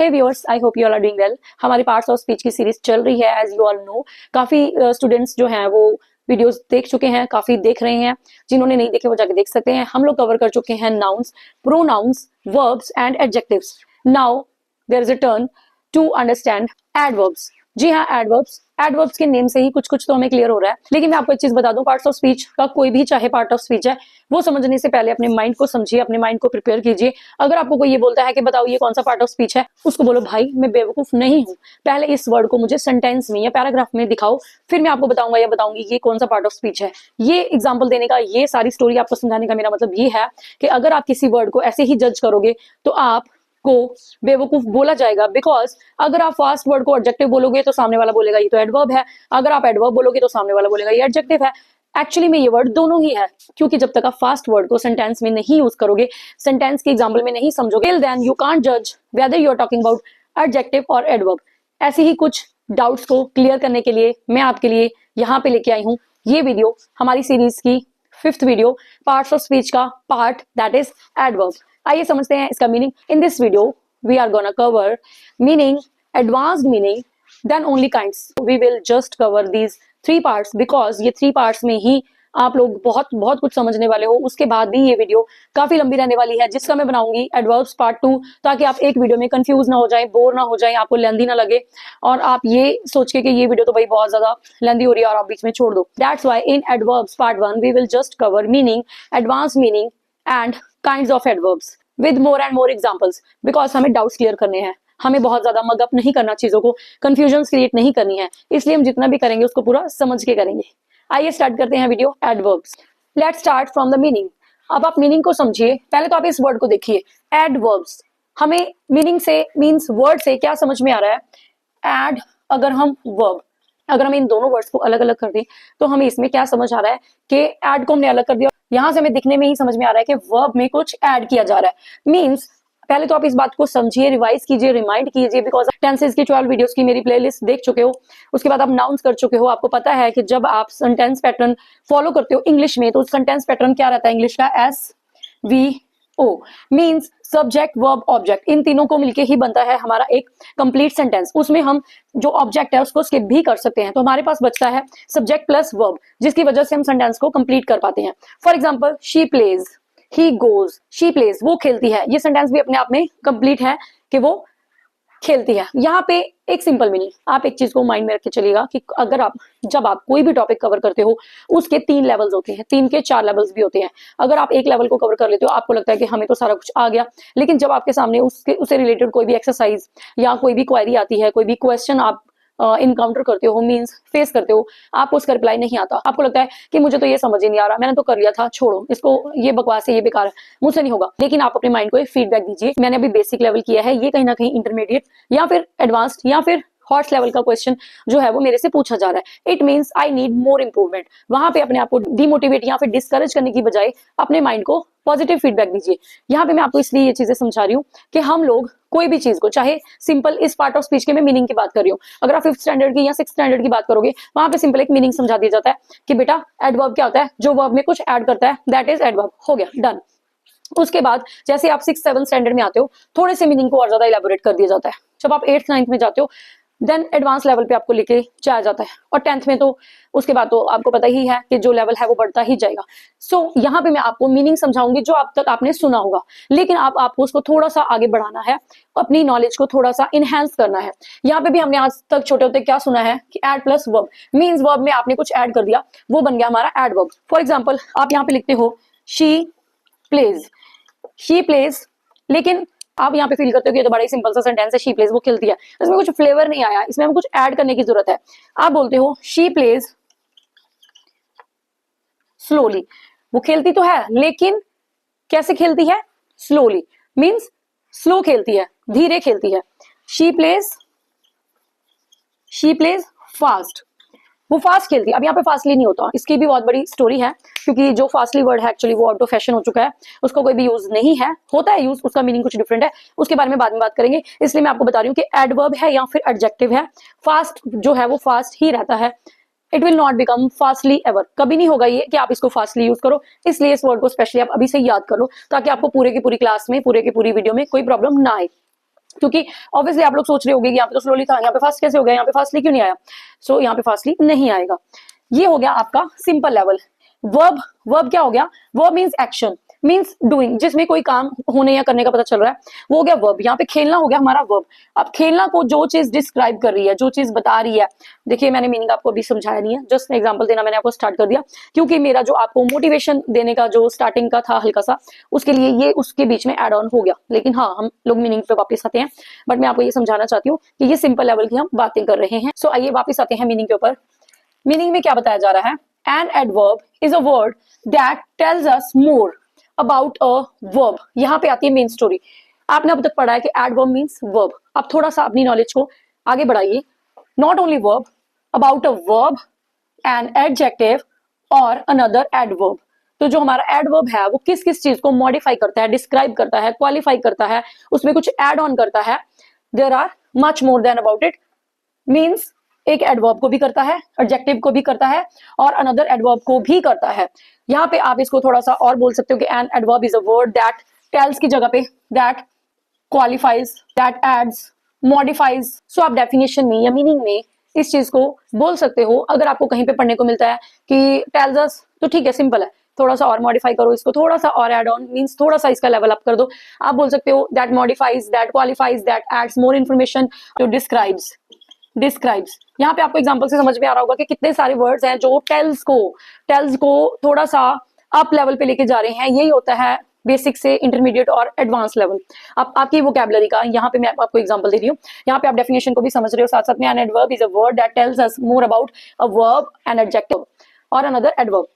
Hey viewers, I hope you all are doing well. हमारी parts of speech की series चल रही है। एज यू ऑल नो, काफी स्टूडेंट्स जो हैं वो वीडियोस देख चुके हैं, काफी देख रहे हैं। जिन्होंने नहीं देखे वो जाके देख सकते हैं। हम लोग कवर कर चुके हैं nouns, pronouns, verbs and adjectives. Now there is a turn to understand adverbs. जी हाँ, एडवर्ब्स। एडवर्ब्स के नेम से ही कुछ कुछ तो हमें क्लियर हो रहा है, लेकिन मैं आपको एक चीज बता दूं, पार्ट्स ऑफ स्पीच का कोई भी चाहे पार्ट ऑफ स्पीच है, वो समझने से पहले अपने माइंड को समझिए, अपने माइंड को प्रिपेयर कीजिए। अगर आपको कोई ये बोलता है कि बताओ ये कौन सा पार्ट ऑफ स्पीच है, उसको बोलो भाई मैं बेवकूफ नहीं हूँ, पहले इस वर्ड को मुझे सेंटेंस में या पैराग्राफ में दिखाओ, फिर मैं आपको बताऊंगा या बताऊंगी ये कौन सा पार्ट ऑफ स्पीच है। ये एग्जाम्पल देने का, ये सारी स्टोरी आपको समझाने का मेरा मतलब ये है कि अगर आप किसी वर्ड को ऐसे ही जज करोगे तो आप को बेवकूफ बोला जाएगा। बिकॉज अगर आप फास्ट वर्ड को एडजेक्टिव बोलोगे तो सामने वाला बोलेगा ये तो एडवर्ब है, अगर आप एडवर्ब बोलोगे तो सामने वाला बोलेगा ये एडजेक्टिव है। एक्चुअली में ये वर्ड दोनों ही है, क्योंकि जब तक आप फास्ट वर्ड को सेंटेंस में नहीं यूज करोगे, सेंटेंस के एग्जाम्पल में नहीं समझोगे, टिल देन यू कांट जज whether you are talking about adjective और एडवर्ब। ऐसे ही कुछ डाउट्स को क्लियर करने के लिए मैं आपके लिए यहाँ पे लेके आई हूँ ये वीडियो, हमारी सीरीज की 5th video, parts of speech का पार्ट दैट इज एडवर्ब। आइए समझते हैं इसका meaning. In this video we are gonna cover meaning, advanced meaning, then only kinds. We will just cover these 3 parts because ये 3 parts में ही आप लोग बहुत बहुत कुछ समझने वाले हो। उसके बाद भी ये वीडियो काफी लंबी रहने वाली है, जिसका मैं बनाऊंगी एडवर्ब्स पार्ट 2, ताकि आप एक वीडियो में कंफ्यूज ना हो जाए, बोर ना हो जाए, आपको लेंदी ना लगे और आप ये सोच के कि ये वीडियो तो भाई बहुत ज्यादा लेंदी हो रही है और आप बीच में छोड़ दो। That's why in adverbs part 1 we will just cover meaning, advance meaning and kinds of adverbs with more and more examples. Because हमें डाउट्स क्लियर करने हैं, हमें बहुत ज्यादा मगअप नहीं करना, चीजों को कंफ्यूजन क्रिएट नहीं करनी है, इसलिए हम जितना भी करेंगे उसको पूरा समझ के करेंगे। आइए स्टार्ट करते हैं video adverbs. Let's start from the meaning. अब आप मीनिंग को समझिए, पहले तो आप इस वर्ड को देखिए एडवर्ब्स। हमें मीनिंग से, मीन्स वर्ड से क्या समझ में आ रहा है? एड, अगर हम वर्ब, अगर हम इन दोनों वर्ड्स को अलग अलग कर दें तो हमें इसमें क्या समझ आ रहा है कि एड को हमने अलग कर दिया। यहां से हमें दिखने में ही समझ में आ रहा है कि वर्ब में कुछ ऐड किया जा रहा है। मींस पहले तो आप इस बात को समझिए, रिवाइज कीजिए, रिमाइंड कीजिए, बिकॉज टेंसेस की 12 वीडियोस की मेरी प्लेलिस्ट देख चुके हो। उसके बाद आप नाउन्स कर चुके हो, आपको पता है कि जब आप सेंटेंस पैटर्न फॉलो करते हो इंग्लिश में तो सेंटेंस पैटर्न क्या रहता है इंग्लिश का? SVO means subject, verb, object. इन तीनों को मिलके ही बनता है हमारा एक कंप्लीट सेंटेंस। उसमें हम जो ऑब्जेक्ट है उसको स्किप भी कर सकते हैं, तो हमारे पास बचता है सब्जेक्ट प्लस वर्ब, जिसकी वजह से हम सेंटेंस को कंप्लीट कर पाते हैं। For example, she plays, he goes. She plays, वो खेलती है, ये सेंटेंस भी अपने आप में कंप्लीट है कि वो खेलती है। यहाँ पे एक सिंपल मीनिंग, आप एक चीज को माइंड में रख के चलिएगा कि अगर आप, जब आप कोई भी टॉपिक कवर करते हो उसके 3 लेवल्स होते हैं, 3 के 4 लेवल्स भी होते हैं। अगर आप एक लेवल को कवर कर लेते हो, आपको लगता है कि हमें तो सारा कुछ आ गया, लेकिन जब आपके सामने उससे रिलेटेड कोई भी एक्सरसाइज या कोई भी क्वेरी आती है, कोई भी क्वेश्चन आप इनकाउंटर करते हो, मींस फेस करते हो, आपको उसका रिप्लाई नहीं आता, आपको लगता है कि मुझे तो ये समझ ही नहीं आ रहा, मैंने तो कर लिया था, छोड़ो इसको, ये बकवास है, ये बेकार है, मुझसे नहीं होगा। लेकिन आप अपने माइंड को एक फीडबैक दीजिए, मैंने अभी बेसिक लेवल किया है, ये कहीं ना कहीं इंटरमीडिएट या फिर एडवांस्ड या फिर हॉर्स लेवल का क्वेश्चन जो है वो मेरे से पूछा जा रहा है। It means I need more improvement. वहां पे अपने आप को डिमोटिवेट या फिर डिस्करेज करने की बजाय अपने माइंड को पॉजिटिव फीडबैक दीजिए। यहाँ पे मैं आपको इसलिए ये चीजें समझा रही हूँ कि हम लोग कोई भी चीज को, चाहे सिंपल इस पार्ट ऑफ स्पीच के मैं मीनिंग की बात कर रही हूँ, अगर आप 5th स्टैंडर्ड की या 6th स्टैंडर्ड की बात करोगे, वहां पे सिंपल एक मीनिंग समझा दिया जाता है कि बेटा एडवर्ब क्या होता है, जो वर्ब में कुछ ऐड करता है, दैट इज एडवर्ब। हो गया, डन। उसके बाद जैसे आप 6th 7th स्टैंडर्ड में आते हो, थोड़े से मीनिंग को और ज्यादा इलेबोरेट कर दिया जाता है। जब आप 8th 9th में जाते हो, देन एडवांस लेवल पे आपको लेके जाया जाता है, और 10th में तो उसके बाद तो आपको पता ही है कि जो लेवल है वो बढ़ता ही जाएगा। सो यहाँ पे मैं आपको मीनिंग समझाऊंगी जो अब तक आपने सुना होगा, लेकिन आपको उसको थोड़ा सा आगे बढ़ाना है, अपनी नॉलेज को थोड़ा सा इनहेंस करना है। यहाँ पे भी हमने आज तक छोटे होते क्या सुना है कि ad plus verb means verb में आपने कुछ ऐड कर दिया, वो बन गया हमारा एडवर्ब। फॉर एग्जाम्पल, आप यहाँ पे लिखते हो शी प्लेज, शी प्लेज, लेकिन आप यहाँ पे फील करते हो कि ये तो बड़ा ही सिंपल सा सेंटेंस है, शी प्लेज, वो खेलती है, इसमें कुछ फ्लेवर नहीं आया, इसमें हमें कुछ ऐड करने की जरूरत है। आप बोलते हो शी प्लेज स्लोली, वो खेलती तो है लेकिन कैसे खेलती है? स्लोली मींस स्लो खेलती है, धीरे खेलती है। शी प्लेज फास्ट, वो फास्ट खेलती है। अब यहाँ पे फास्टली नहीं होता, इसकी भी बहुत बड़ी स्टोरी है, क्योंकि जो फास्टली वर्ड है एक्चुअली वो आउट ऑफ फैशन हो चुका है, उसका कोई भी यूज नहीं है, होता है यूज, उसका मीनिंग कुछ डिफरेंट है, उसके बारे में बाद में बात करेंगे। इसलिए मैं आपको बता रही हूँ कि एडवर्ब है या फिर एडजेक्टिव है, फास्ट जो है वो फास्ट ही रहता है। It will not become fastly ever, कभी नहीं होगा ये कि आप इसको फास्टली यूज करो। इसलिए इस वर्ड को स्पेशली आप अभी से याद कर लो, ताकि आपको पूरे की पूरी क्लास में, पूरे की पूरी वीडियो में कोई प्रॉब्लम ना आए। क्योंकि ऑब्वियसली आप लोग सोच रहे होंगे कि यहाँ पे तो स्लोली था, यहाँ पे फास्ट कैसे हो गया, यहाँ पे फास्टली क्यों नहीं आया। सो यहाँ पे फास्टली नहीं आएगा। ये हो गया आपका सिंपल लेवल। वर्ब, वर्ब क्या हो गया, verb means action, means doing, जिसमें कोई काम होने या करने का पता चल रहा है, वो हो गया वर्ब। यहाँ पे खेलना हो गया हमारा वर्ब। अब खेलना को जो चीज डिस्क्राइब कर रही है, जो चीज बता रही है, देखिए मैंने मीनिंग आपको अभी समझाया नहीं है, जस्ट एग्जांपल देना मैंने आपको स्टार्ट कर दिया, क्योंकि मेरा जो आपको मोटिवेशन देने का जो स्टार्टिंग का था हल्का सा, उसके लिए ये उसके बीच में एड ऑन हो गया। लेकिन हाँ, हम लोग मीनिंग पे वापस आते हैं, बट मैं आपको ये समझाना चाहती हूँ कि ये सिंपल लेवल की हम बातें कर रहे हैं। सो आइए वापस आते हैं मीनिंग के ऊपर। मीनिंग में क्या बताया जा रहा है, N adverb is a word that tells us more about a verb. यहाँ पे आती है मेन स्टोरी। आपने अब तक पढ़ा है कि एडवर्ब मीन्स वर्ब। अब थोड़ा सा अपनी नॉलेज को आगे बढ़ाइए। Not only verb, about a verb, an adjective और अनदर एडवर्ब। तो जो हमारा एडवर्ब है वो किस किस चीज को मॉडिफाई करता है, डिस्क्राइब करता है, क्वालिफाई करता है, उसमें कुछ एड ऑन करता है। There are much more than about it. Means एक एडवर्ब को भी करता है, एडजेक्टिव को भी करता है और अनदर एडवर्ब को भी करता है। यहाँ पे आप इसको थोड़ा सा और बोल सकते हो कि an adverb is a word that tells की जगह पे that qualifies, that adds, modifies. So आप डेफिनेशन में या मीनिंग में इस चीज को बोल सकते हो। अगर आपको कहीं पे पढ़ने को मिलता है कि टेल्स अस, तो ठीक है, सिंपल है, थोड़ा सा और मॉडिफाई करो इसको, थोड़ा सा और एड ऑन, मींस थोड़ा सा इसका लेवल अप कर दो। आप बोल सकते हो that modifies, that qualifies, that adds more information, to describes. Describes, यहाँ पे आपको एग्जांपल से समझ में आ रहा होगा कि कितने सारे वर्ड्स हैं जो टेल्स को थोड़ा सा अप लेवल पे लेके जा रहे हैं। यही होता है बेसिक से इंटरमीडिएट और एडवांस लेवल। अब आपकी वोकैबुलरी का यहाँ पे मैं आपको एग्जांपल दे रही हूँ। यहाँ पे आप डेफिनेशन को भी समझ रहे हो, साथ साथ में an adverb is a word that tells us more about a verb, an adjective और another adverb.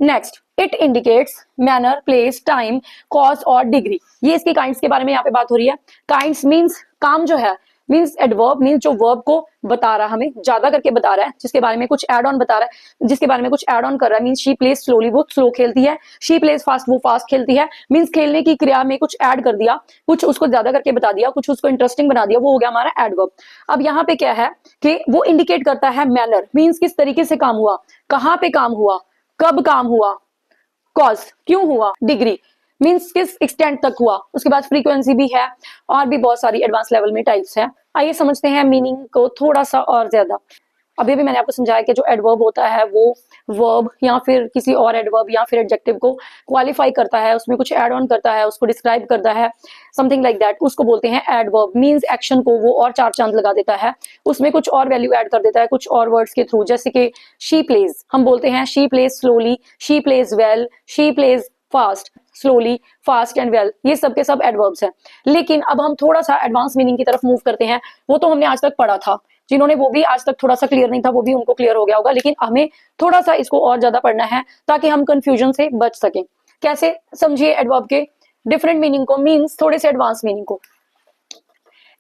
Next, it indicates manner, place, time, cause और डिग्री। ये इसकी काइंड्स के बारे में यहाँ पे बात हो रही है। काइंड्स मीन्स काम जो है, मीन्स एडवर्ब मीन्स जो वर्ब को बता रहा है, हमें ज्यादा करके बता रहा है, जिसके बारे में कुछ एड ऑन बता रहा है, जिसके बारे में कुछ एड ऑन कर रहा है। मीन्स शी प्लेस स्लोली, वो स्लो खेलती है, शी प्लेस फास्ट, वो फास्ट खेलती है। मीन्स खेलने की क्रिया में कुछ ऐड कर दिया, कुछ उसको ज्यादा करके बता दिया, कुछ उसको इंटरेस्टिंग बना दिया, वो हो गया हमारा एडवर्ब। अब यहाँ पे क्या है कि वो इंडिकेट करता है मैनर, मीन्स किस तरीके से काम हुआ, कहाँ पे काम हुआ, कब काम हुआ, कॉज क्यों हुआ, डिग्री मीन्स किस एक्सटेंट तक हुआ, उसके बाद फ्रीक्वेंसी भी है और भी बहुत सारी एडवांस लेवल में टाइप्स है। आइए समझते हैं मीनिंग को थोड़ा सा और ज्यादा। अभी भी मैंने आपको समझाया कि जो एडवर्ब होता है वो वर्ब या फिर किसी और एडवर्ब या फिर एडजेक्टिव को क्वालिफाई करता है, उसमें कुछ एड ऑन करता है, उसको डिस्क्राइब करता है, समथिंग लाइक दैट, उसको बोलते हैं एडवर्ब। मींस एक्शन को वो और चार चांद लगा देता है, उसमें कुछ और वैल्यू ऐड कर देता है कुछ और वर्ड्स के थ्रू। जैसे कि शी प्लेज, हम बोलते हैं she plays slowly, she plays well, she plays fast, slowly, fast and well, ये सब के सब एडवर्ब्स हैं। लेकिन अब हम थोड़ा सा एडवांस मीनिंग की तरफ मूव करते हैं। वो तो हमने आज तक पढ़ा था, जिन्होंने वो भी आज तक थोड़ा सा क्लियर नहीं था वो भी उनको क्लियर हो गया होगा, लेकिन हमें थोड़ा सा इसको और ज्यादा पढ़ना है ताकि हम कंफ्यूजन से बच सकें। कैसे, समझिए एडवर्ब के डिफरेंट मीनिंग को, मीन्स थोड़े से एडवांस मीनिंग को।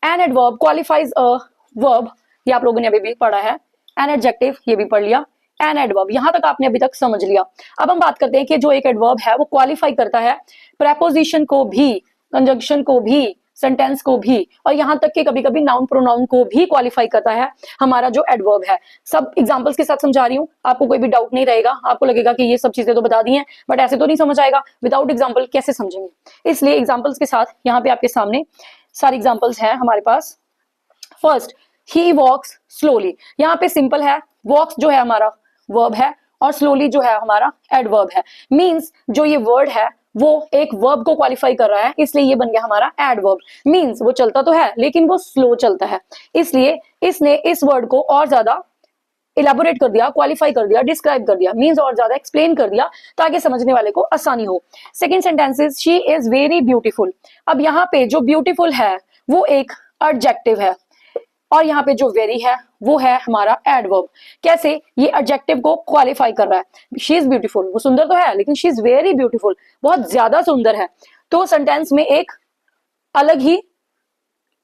An adverb qualifies a verb, ये आप लोगों ने अभी भी पढ़ा है। एन एडजेक्टिव, ये भी पढ़ लिया। एन एडवर्ब, यहां तक आपने अभी तक समझ लिया। अब हम बात करते हैं कि जो एक एडवर्ब है वो क्वालिफाई करता है प्रेपोजिशन को भी, कंजंक्शन को भी, सेंटेंस को भी, और यहां तक कि कभी कभी नाउन प्रोनाउन को भी क्वालिफाई करता है हमारा जो एडवर्ब है। सब एग्जांपल्स के साथ समझा रही हूं, आपको कोई भी डाउट नहीं रहेगा। आपको लगेगा कि ये सब चीजें तो बता दी हैं, बट ऐसे तो नहीं समझ आएगा, विदाउट एग्जाम्पल कैसे समझेंगे। इसलिए एग्जाम्पल्स के साथ यहाँ पे आपके सामने सारे एग्जाम्पल्स हैं हमारे पास। फर्स्ट, ही वॉक्स स्लोली, यहाँ पे सिंपल है, वॉक्स जो है हमारा वर्ब है और स्लोली जो है हमारा एडवर्ब है। मींस जो ये वर्ड है वो एक वर्ब को क्वालिफाई कर रहा है, इसलिए ये बन गया हमारा एडवर्ब। मींस वो चलता तो है लेकिन वो स्लो चलता है, इसलिए इसने इस वर्ड को और ज्यादा इलेबोरेट कर दिया, क्वालिफाई कर दिया, डिस्क्राइब कर दिया, मींस और ज्यादा एक्सप्लेन कर दिया ताकि समझने वाले को आसानी हो। Second sentence is she is very beautiful. अब यहाँ पे जो ब्यूटीफुल है वो एक एडजेक्टिव है और यहाँ पे जो वेरी है वो है हमारा एडवर्ब। कैसे, ये एडजेक्टिव को क्वालिफाई कर रहा है। शी इज ब्यूटीफुल, वो सुंदर तो है लेकिन शी इज वेरी ब्यूटीफुल, बहुत ज्यादा सुंदर है, तो सेंटेंस में एक अलग ही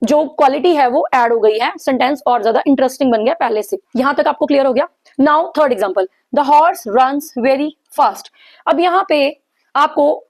जो क्वालिटी है वो ऐड हो गई है, सेंटेंस और ज्यादा इंटरेस्टिंग बन गया पहले से। यहां तक आपको क्लियर हो गया। Now third example, the horse runs very fast. अब यहाँ पे आपको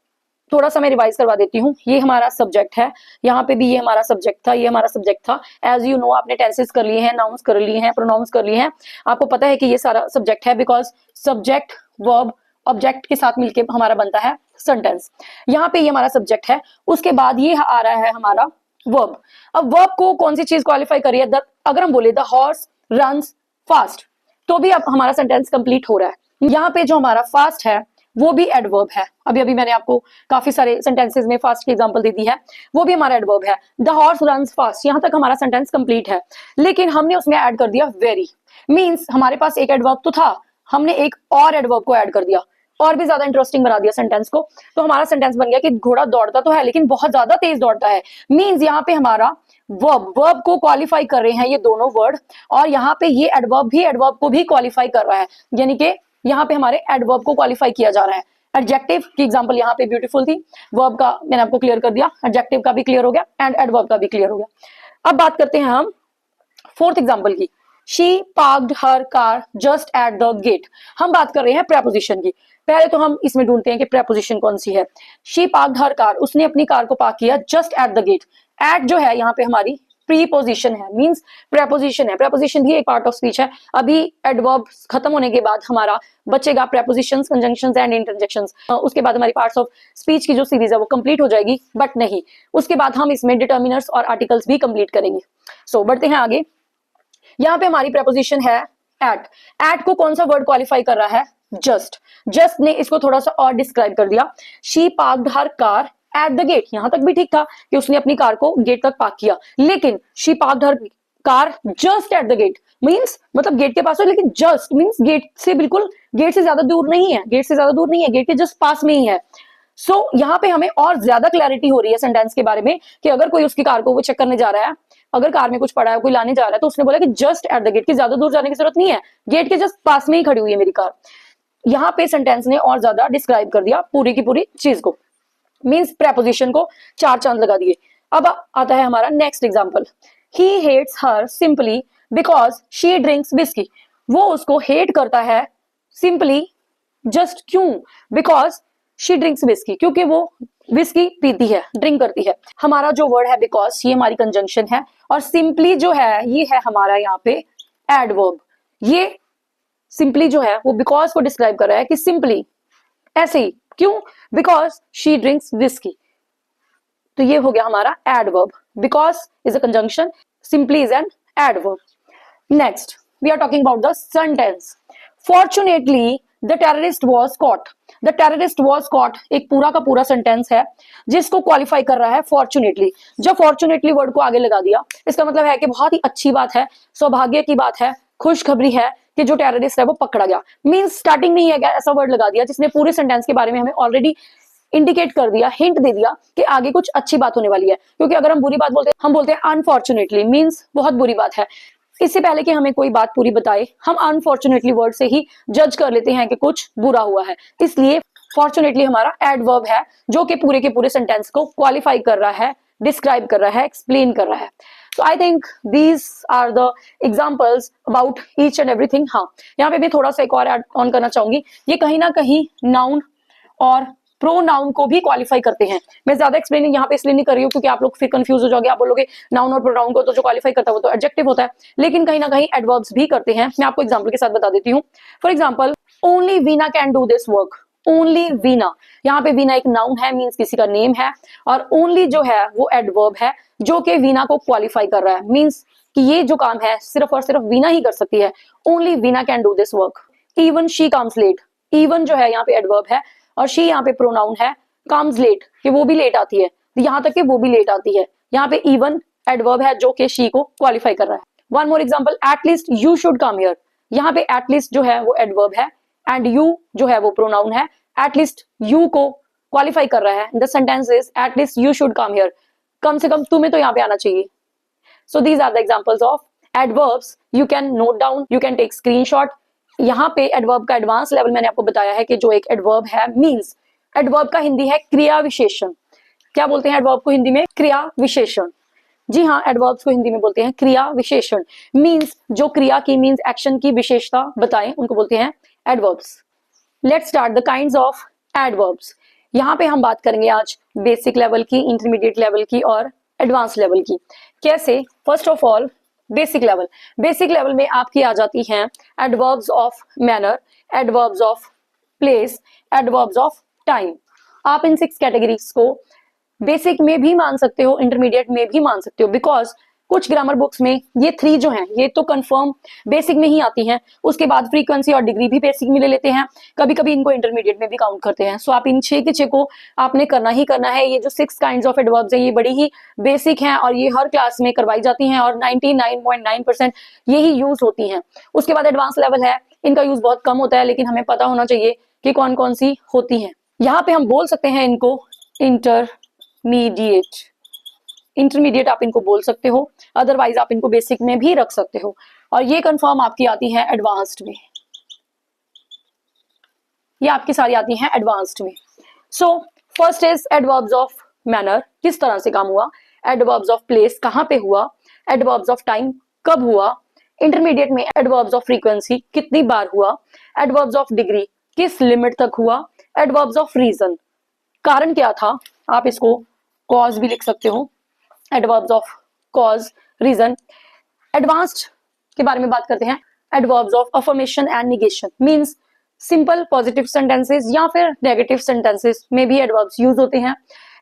थोड़ा सा मैं रिवाइज करवा देती हूँ। ये हमारा सब्जेक्ट है, यहाँ पे भी ये हमारा सब्जेक्ट था, ये हमारा सब्जेक्ट था। एज यू नो, आपने टेंसेस कर लिए हैं, नाउन्स कर लिए हैं, प्रोनाउंस कर लिए हैं, आपको पता है कि ये सारा सब्जेक्ट है, बिकॉज सब्जेक्ट वर्ब ऑब्जेक्ट के साथ मिलके हमारा बनता है सेंटेंस। यहाँ पे ये हमारा सब्जेक्ट है, उसके बाद ये आ रहा है हमारा वर्ब। अब वर्ब को कौन सी चीज क्वालिफाई कर रही है? अगर हम बोले द हॉर्स रन्स फास्ट, तो भी अब हमारा सेंटेंस कंप्लीट हो रहा है। यहाँ पे जो हमारा फास्ट है वो भी एडवर्ब है। अभी अभी मैंने आपको काफी सारे सेंटेंसेस में फास्ट की एग्जांपल दे दी है, वो भी हमारा एडवर्ब है। द हॉर्स रन्स फास्ट, यहाँ तक हमारा सेंटेंस कंप्लीट है, लेकिन हमने उसमें ऐड कर दिया वेरी। मींस हमारे पास एक एडवर्ब तो था, हमने एक और एडवर्ब को ऐड कर दिया और भी ज्यादा इंटरेस्टिंग बना दिया सेंटेंस को। तो हमारा सेंटेंस बन गया कि घोड़ा दौड़ता तो है लेकिन बहुत ज्यादा तेज दौड़ता है। मींस यहाँ पे हमारा वर्ब को क्वालिफाई कर रहे हैं ये दोनों वर्ड, और यहाँ पे ये एडवर्ब भी एडवर्ब को भी क्वालिफाई कर रहा है, यानी कि यहाँ पे हमारे एडवर्ब को क्वालिफाई किया जा रहा है। एडजेक्टिव की एग्जांपल यहाँ पे ब्यूटीफुल थी, वर्ब का मैंने आपको क्लियर कर दिया, एडजेक्टिव का भी क्लियर हो गया एंड एडवर्ब का भी क्लियर हो गया। अब बात करते हैं हम फोर्थ एग्जांपल की। She parked her car just at the gate. हम बात कर रहे हैं प्रेपोजिशन की। पहले तो हम इसमें ढूंढते हैं कि प्रेपोजिशन कौन सी है। शी पार्क्ड हर कार, उसने अपनी कार को पार्क किया just at the gate. At जो है यहाँ पे हमारी प्रीपोजिशन है, मींस प्रेपोजिशन है। प्रेपोजिशन भी एक पार्ट ऑफ स्पीच है। अभी एडवर्ब खत्म होने के बाद हमारा बचेगा प्रेपोजिशंस, कंजंक्शंस एंड इंटरजेक्शंस। उसके बाद हमारी पार्ट्स ऑफ स्पीच की जो सीरीज है वो कंप्लीट हो जाएगी, बट नहीं, उसके बाद हम इसमें डिटर्मिनर्स और आर्टिकल्स भी कंप्लीट करेंगे। सो बढ़ते हैं आगे। यहाँ पे हमारी प्रेपोजिशन है एट। एट को कौन सा वर्ड क्वालिफाई कर रहा है? जस्ट। जस्ट ने इसको थोड़ा सा और डिस्क्राइब कर दिया। She parked her car at the gate, यहां तक भी ठीक था कि उसने अपनी कार को गेट तक पार्क किया, लेकिन she parked her car just at the gate means मतलब गेट के पास हो, लेकिन जस्ट मींस गेट से बिल्कुल, गेट से ज्यादा दूर नहीं है, गेट से ज्यादा दूर नहीं है, गेट के जस्ट पास में ही है। सो यहाँ पे हमें और ज्यादा क्लैरिटी हो रही है सेंटेंस के बारे में कि अगर कोई उसकी कार को वो चेक करने जा रहा है, अगर कार में कुछ पड़ा है, कोई लाने जा रहा है, तो उसने बोला कि जस्ट एट द गेट, की ज्यादा दूर जाने की जरूरत नहीं है, गेट के जस्ट पास में ही खड़ी हुई है मेरी कार। यहाँ पे सेंटेंस ने और ज्यादा डिस्क्राइब कर दिया पूरी की पूरी चीज को, मींस प्रेपोजिशन को 4 चांद लगा दिए। अब आता है हमारा next example. He hates her simply because she drinks whisky. वो उसको हेट करता है सिंपली, जस्ट क्यों? बिकॉज शी ड्रिंक्स विस्की, क्योंकि वो विस्की पीती है, ड्रिंक करती है। हमारा जो वर्ड है बिकॉज, ये हमारी कंजंक्शन है, और सिंपली जो है ये है हमारा यहाँ पे एडवर्ब। ये सिंपली जो है वो बिकॉज को डिस्क्राइब कर रहा है कि सिंपली ऐसे ही, क्यों? Because she drinks whisky. तो ये हो गया हमारा adverb. Because is a conjunction, simply is an adverb. Next we are talking about the sentence. Fortunately the terrorist was caught. The terrorist was caught एक पूरा का पूरा सेंटेंस है जिसको क्वालिफाई कर रहा है फॉर्चुनेटली। जब फॉर्चुनेटली वर्ड को आगे लगा दिया, इसका मतलब है कि बहुत ही अच्छी बात है, सौभाग्य की बात है, खुशखबरी है कि जो टेररिस्ट है वो पकड़ा गया। मींस स्टार्टिंग में ही ऐसा वर्ड लगा दिया जिसने पूरे सेंटेंस के बारे में हमें ऑलरेडी इंडिकेट कर दिया, हिंट दे दिया कि आगे कुछ अच्छी बात होने वाली है। क्योंकि अगर हम बुरी बात बोलते हैं, हम बोलते हैं अनफॉर्चुनेटली, मींस बहुत बुरी बात है। इससे पहले कि हमें कोई बात पूरी बताए, हम अनफॉर्चुनेटली वर्ड से ही जज कर लेते हैं कि कुछ बुरा हुआ है। इसलिए फॉर्चुनेटली हमारा एडवर्ब है जो कि पूरे के पूरे सेंटेंस को क्वालिफाई कर रहा है, डिस्क्राइब कर रहा है, एक्सप्लेन कर रहा है। So I think these are the examples about each and everything। हाँ, यहाँ पे मैं थोड़ा सा एक और ऐड ऑन करना चाहूंगी। ये कहीं ना कहीं नाउन और प्रोनाउन को भी क्वालिफाई करते हैं। मैं ज्यादा एक्सप्लेनिंग यहाँ पे इसलिए नहीं कर रही हूँ क्योंकि आप लोग फिर कंफ्यूज हो जाओगे। आप बोलोगे नाउन और प्रोनाउन को तो जो क्वालिफाई करता है वो तो एडजेक्टिव होता है, लेकिन कहीं ना कहीं एडवर्ब्स भी करते हैं। मैं आपको एग्जाम्पल के साथ बता देती हूँ। For example, only Veena can do this work. Only Veena, यहाँ पे वीना एक नाउन है, मींस किसी का नेम है, और ओनली जो है वो एडवर्ब है जो कि वीना को क्वालिफाई कर रहा है, मींस कि ये जो काम है सिर्फ और सिर्फ वीना ही कर सकती है। Only Veena can do this work. Even she comes late. Even जो है यहाँ पे एडवर्ब है और शी यहाँ पे प्रोनाउन है। कम्स लेट, कि वो भी लेट आती है, यहाँ तक कि वो भी लेट आती है। यहाँ पे इवन एडवर्ब है जो कि शी को क्वालिफाई कर रहा है। One more example, at least you should come here. यहाँ पे एटलीस्ट जो है वो एडवर्ब है एंड यू जो है वो प्रोनाउन है। एटलीस्ट यू को क्वालिफाई कर रहा है। The sentence is at least you should come here, कम से कम तुम्हें तो यहाँ पे आना चाहिए। So these are the examples of adverbs. You can note down, you can take screenshot. यहाँ पे एडवर्ब का एडवांस लेवल मैंने आपको बताया है कि जो एक एडवर्ब है, मींस एडवर्ब का हिंदी है क्रिया विशेषण। क्या बोलते हैं एडवर्ब को हिंदी में? क्रिया विशेषण। जी हाँ, एडवर्ब्स को हिंदी में बोलते हैं क्रिया विशेषण। मींस जो क्रिया की, मींस एक्शन की विशेषता बताएं, उनको बोलते हैं adverbs. Let's start the kinds of adverbs. यहाँ पे हम बात करेंगे आज बेसिक लेवल की, इंटरमीडिएट लेवल की और एडवांस लेवल की। कैसे? First of all basic level. Basic level में आपकी आ जाती हैं adverbs of manner, adverbs of place, adverbs of time. आप इन 6 कैटेगरीज को बेसिक में भी मान सकते हो, इंटरमीडिएट में भी मान सकते हो, बिकॉज कुछ ग्रामर बुक्स में ये 3 जो हैं ये तो कंफर्म बेसिक में ही आती हैं। उसके बाद फ्रीक्वेंसी और डिग्री भी बेसिक में ले लेते हैं, कभी कभी इनको इंटरमीडिएट में भी काउंट करते हैं। सो आप इन 6 के 6 को आपने करना ही करना है। ये जो 6 काइंड्स ऑफ एडवर्ब्स हैं ये बड़ी ही बेसिक हैं और ये हर क्लास में करवाई जाती हैं और 99.9% यही यूज होती हैं। उसके बाद एडवांस लेवल है, इनका यूज बहुत कम होता है, लेकिन हमें पता होना चाहिए कि कौन कौन सी होती हैं। यहाँ पे हम बोल सकते हैं इनको इंटरमीडिएट आप इनको बोल सकते हो, अदरवाइज आप इनको बेसिक में भी रख सकते हो। और ये कंफर्म आपकी आती है एडवांस्ड में, ये आपकी सारी आती हैं एडवांस्ड में। So first is adverbs of manner, किस तरह से काम हुआ। एडवर्ब्स ऑफ प्लेस, कहाँ पे हुआ। एडवर्ब्स ऑफ टाइम, कब हुआ। इंटरमीडिएट में एडवर्ब्स ऑफ फ्रीक्वेंसी, कितनी बार हुआ। एडवर्ब्स ऑफ डिग्री, किस लिमिट तक हुआ। एडवर्ब्स ऑफ रीजन, कारण क्या था, आप इसको कॉज भी लिख सकते हो। Adverbs of cause, reason. Advanced के बारे में बात करते हैं। Adverbs of affirmation and negation, means simple positive sentences या फिर नेगेटिव सेंटेंसेस में भी एडवर्ब्स यूज होते हैं।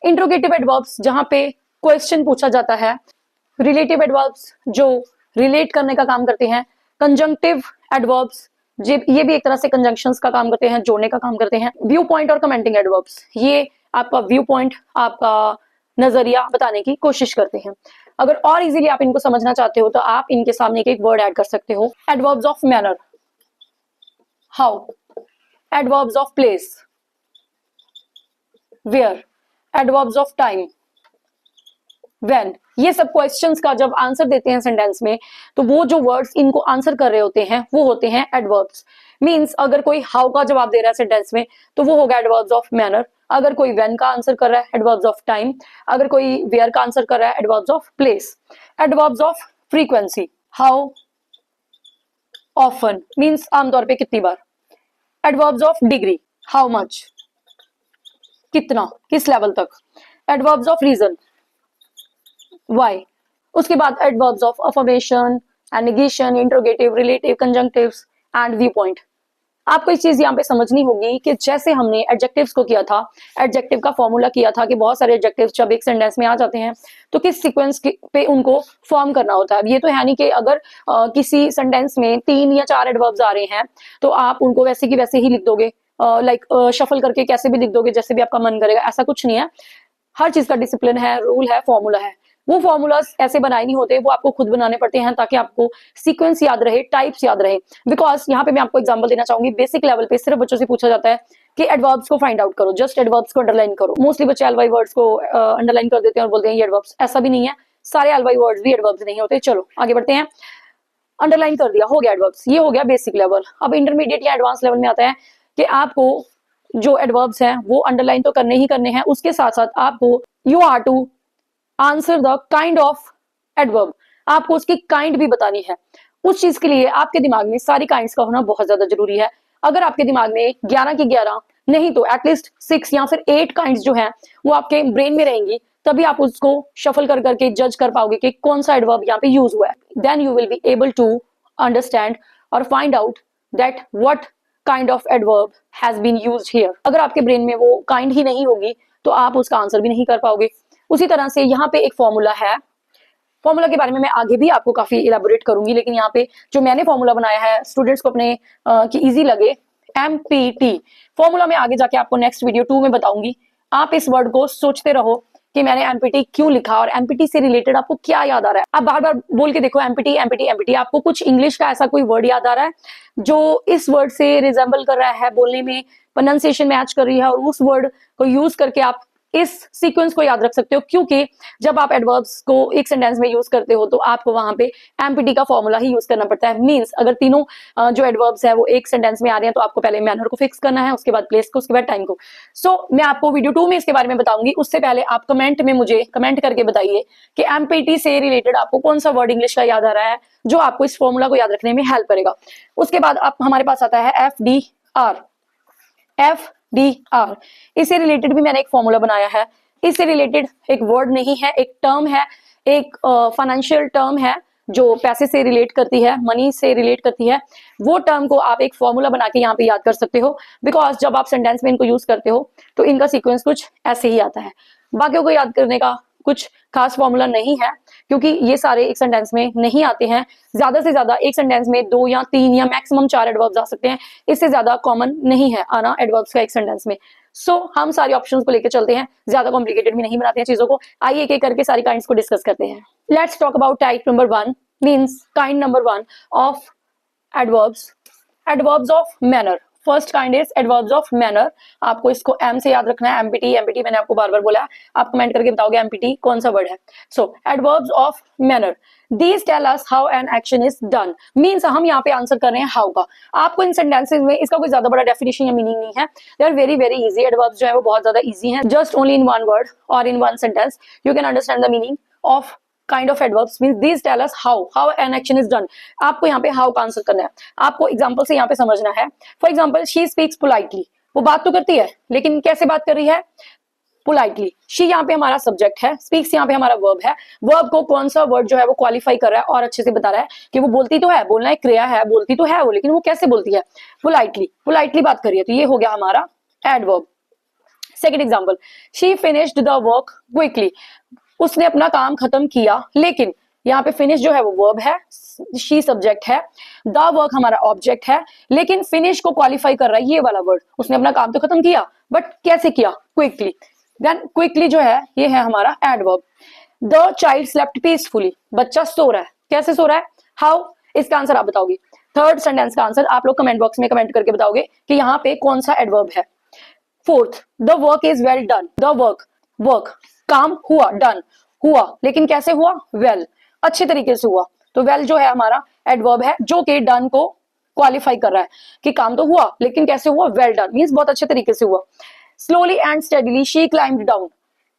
इंट्रोगेटिव एडवर्ब्स, जहां पे क्वेश्चन पूछा जाता है। रिलेटिव एडवर्ब्स, जो रिलेट करने का काम करते हैं। कंजंक्टिव एडवर्ब्स, ये भी एक तरह से कंजंक्शंस का काम करते हैं, जोड़ने का काम करते हैं। व्यू पॉइंट और कमेंटिंग एडवर्ब्स, ये आपका व्यू पॉइंट, आपका नजरिया बताने की कोशिश करते हैं। अगर और इजीली आप इनको समझना चाहते हो तो आप इनके सामने एक वर्ड ऐड कर सकते हो। Adverbs of manner, how. Adverbs of place, where. Adverbs of time, when. ये सब क्वेश्चंस का जब आंसर देते हैं सेंटेंस में, तो वो जो वर्ड्स इनको आंसर कर रहे होते हैं वो होते हैं एडवर्ब्स। मींस अगर कोई हाउ का जवाब दे रहा है सेंटेंस में तो वो होगा एडवर्ब्स ऑफ मैनर। अगर कोई व्हेन का आंसर कर रहा है, एडवर्ब्स ऑफ टाइम। अगर कोई वेयर का आंसर कर रहा है, adverbs of place. Adverbs of frequency, how often, means आमतौर पे कितनी बार। Adverbs of degree, how much, कितना, किस लेवल तक। Adverbs of reason, why. उसके बाद adverbs of affirmation and negation, interrogative, relative, conjunctives and view point. आपको इस चीज यहाँ पे समझनी होगी कि जैसे हमने एडजेक्टिव्स को किया था, एडजेक्टिव का फॉर्मूला किया था कि बहुत सारे एडजेक्टिव्स जब एक सेंटेंस में आ जाते हैं तो किस सीक्वेंस पे उनको फॉर्म करना होता है। ये तो है नहीं कि अगर किसी सेंटेंस में 3 या 4 एडवर्ब्स आ रहे हैं तो आप उनको वैसे की वैसे ही लिख दोगे, लाइक शफल करके कैसे भी लिख दोगे जैसे भी आपका मन करेगा, ऐसा कुछ नहीं है। हर चीज का डिसिप्लिन है, रूल है, फॉर्मूला है। वो फॉर्मूलाज ऐसे बनाए नहीं होते, वो आपको खुद बनाने पड़ते हैं ताकि आपको सीक्वेंस याद रहे, टाइप्स याद रहे। बिकॉज यहाँ पे मैं आपको एग्जांपल देना चाहूंगी, बेसिक लेवल पे सिर्फ बच्चों से पूछा जाता है कि एडवर्ब्स को फाइंड आउट करो, जस्ट एडवर्ब्स को अंडरलाइन करो। मोस्टली बच्चे एलवाई वर्ड्स को अंडरलाइन कर देते हैं और बोलते हैं ये एडवर्ब्स। ऐसा भी नहीं है, सारे एलवाई वर्ड्स भी एडवर्ब्स नहीं होते। चलो आगे बढ़ते हैं। अंडरलाइन कर दिया, हो गया एडवर्ब्स, ये हो गया बेसिक लेवल। अब इंटरमीडिएट या एडवांस लेवल में आता है कि आपको जो एडवर्ब्स हैं वो अंडरलाइन तो करने ही करने हैं, उसके साथ साथ आपको you are to answer the kind of adverb, आपको उसकी काइंड भी बतानी है। उस चीज के लिए आपके दिमाग में सारी काइंड्स का होना बहुत ज्यादा जरूरी है। अगर आपके दिमाग में 11 की 11 नहीं तो एटलीस्ट 6 या फिर 8 काइंड्स जो हैं वो आपके ब्रेन में रहेंगी, तभी आप उसको शफल कर करके जज कर पाओगे कि कौन सा एडवर्ब यहाँ पे यूज हुआ है। Then you will be able to understand और find out that what kind of adverb has been used here. अगर आपके ब्रेन में वो काइंड ही नहीं होगी तो आप उसका आंसर भी नहीं कर पाओगे। उसी तरह से यहाँ पे एक फॉर्मूला है, फॉर्मूला के बारे में मैं आगे भी आपको काफी इलेबोरेट करूंगी, लेकिन यहाँ पे जो मैंने फॉर्मूला बनाया है स्टूडेंट्स को अपने की इजी लगे, MPT फॉर्मूला में आगे जाके आपको नेक्स्ट वीडियो 2 में बताऊंगी। आप इस वर्ड को सोचते रहो कि मैंने MPT क्यों लिखा और MPT से रिलेटेड आपको क्या याद आ रहा है। आप बार बार बोल के देखो MPT MPT MPT, आपको कुछ इंग्लिश का ऐसा कोई वर्ड याद आ रहा है जो इस वर्ड से रिजेंबल कर रहा है, बोलने में प्रोनाउंसिएशन मैच कर रही है, और उस वर्ड को यूज करके आप इस सीक्वेंस को याद रख सकते हो। क्योंकि जब आप एडवर्ब्स को एक सेंटेंस में यूज करते हो तो आपको वहां पे MPT का फॉर्मूला ही यूज करना पड़ता है। मींस अगर तीनों जो एडवर्ब्स है वो एक सेंटेंस में आ रहे हैं तो आपको पहले मैनर को फिक्स करना है, उसके बाद प्लेस को, उसके बाद टाइम को। सो मैं आपको वीडियो 2 में इसके बारे में बताऊंगी। उससे पहले आप कमेंट में मुझे कमेंट करके बताइए कि MPT से रिलेटेड आपको कौन सा वर्ड इंग्लिश का याद आ रहा है जो आपको इस फॉर्मूला को याद रखने में हेल्प करेगा। उसके बाद आप हमारे पास आता है FDR। इससे रिलेटेड भी मैंने एक फॉर्मूला बनाया है। इससे रिलेटेड एक वर्ड नहीं है, एक टर्म है, एक फाइनेंशियल टर्म है जो पैसे से रिलेट करती है, मनी से रिलेट करती है। वो टर्म को आप एक फॉर्मूला बना के यहाँ पे याद कर सकते हो, बिकॉज जब आप सेंटेंस में इनको यूज करते हो तो इनका सीक्वेंस कुछ ऐसे ही आता है। बाकियों को याद करने का कुछ खास फॉर्मूला नहीं है, क्योंकि ये सारे एक सेंटेंस में नहीं आते हैं। ज्यादा से ज्यादा एक सेंटेंस में 2 या 3 या मैक्सिमम 4 एडवर्ब्स आ सकते हैं, इससे ज्यादा कॉमन नहीं है आना एडवर्ब्स का एक सेंटेंस में। हम सारे ऑप्शंस को लेकर चलते हैं, ज्यादा कॉम्प्लिकेटेड भी नहीं बनाते हैं चीजों को। आइए एक एक करके सारी काइंड्स को डिस्कस करते हैं। Let's talk about type number 1, means kind number 1 of adverbs, adverbs of manner. First kind is adverbs of manner. आपको इसको एम से याद रखना है, एमपीटी। एमपीटी मैंने आपको बार बार बोला, आप कमेंट करके बताओगे एमपीटी कौन सा वर्ड है। So adverbs of manner, these tell us how an action is done. Means हम यहाँ पे आंसर कर रहे हैं हाउ का। आपको इन सेंटेंसेस में इसका कोई ज्यादा बड़ा डेफिनेशन या मीनिंग नहीं है, they are very very easy. Adverbs जो है वो बहुत ज्यादा इजी हैं, just only in one word और in one sentence you can understand the meaning of kind of adverbs, means these tell us how an action is done। आपको यहाँ पे how का आंसर करना है, आपको एग्जांपल से यहाँ पे समझना है। For example she speaks politely, वो बात तो करती है लेकिन कैसे बात कर रही है, पोलाइटली। she यहाँ पे हमारा सब्जेक्ट है, speaks यहाँ पे हमारा वर्ब है। वर्ब को कौन सा वर्ड जो है वो क्वालिफाई कर रहा है और अच्छे से बता रहा है कि वो बोलती तो है, बोलना एक क्रिया है, बोलती तो है वो, लेकिन वो कैसे बोलती है, पोलाइटली, पोलाइटली बात कर रही है। तो ये हो गया हमारा adverb. Second example, she finished the work quickly, उसने अपना काम खत्म किया, लेकिन यहाँ पे फिनिश जो है वो वर्ब है, शी सब्जेक्ट है, द वर्क हमारा ऑब्जेक्ट है, लेकिन फिनिश को क्वालिफाई कर रहा है ये वाला वर्ड। उसने अपना काम तो खत्म किया, बट कैसे किया, क्विकली। देन क्विकली जो है ये है हमारा adverb. The child slept peacefully, बच्चा सो रहा है, कैसे सो रहा है, हाउ, इसका आंसर आप बताओगे। थर्ड सेंटेंस का आंसर आप लोग कमेंट बॉक्स में कमेंट करके बताओगे कि यहाँ पे कौन सा एडवर्ब है। Fourth, the work is well done, the work, work काम हुआ, डन हुआ, लेकिन कैसे हुआ, वेल, अच्छे तरीके से हुआ। तो वेल जो है हमारा एडवर्ब है जो कि डन को क्वालिफाई कर रहा है कि काम तो हुआ लेकिन कैसे हुआ, वेल डन, मींस बहुत अच्छे तरीके से हुआ। Slowly and steadily she climbed down,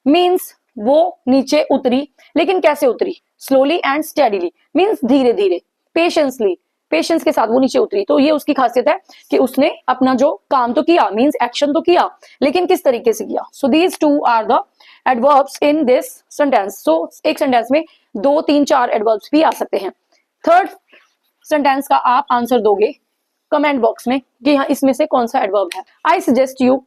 means वो नीचे उतरी, लेकिन कैसे उतरी, स्लोली एंड स्टेडीली, मींस धीरे धीरे, पेशेंसली, पेशेंस के साथ वो नीचे उतरी। तो ये उसकी खासियत है कि उसने अपना जो काम तो किया, मींस एक्शन तो किया, लेकिन किस तरीके से किया। So these two are the adverbs in this sentence. So एक सेंटेंस में 2, 3, 4 एडवर्ब्स भी आ सकते हैं। थर्ड सेंटेंस का आप आंसर दोगे कमेंट बॉक्स में कि हाँ इसमें से कौन सा एडवर्ब है। आई सजेस्ट यू,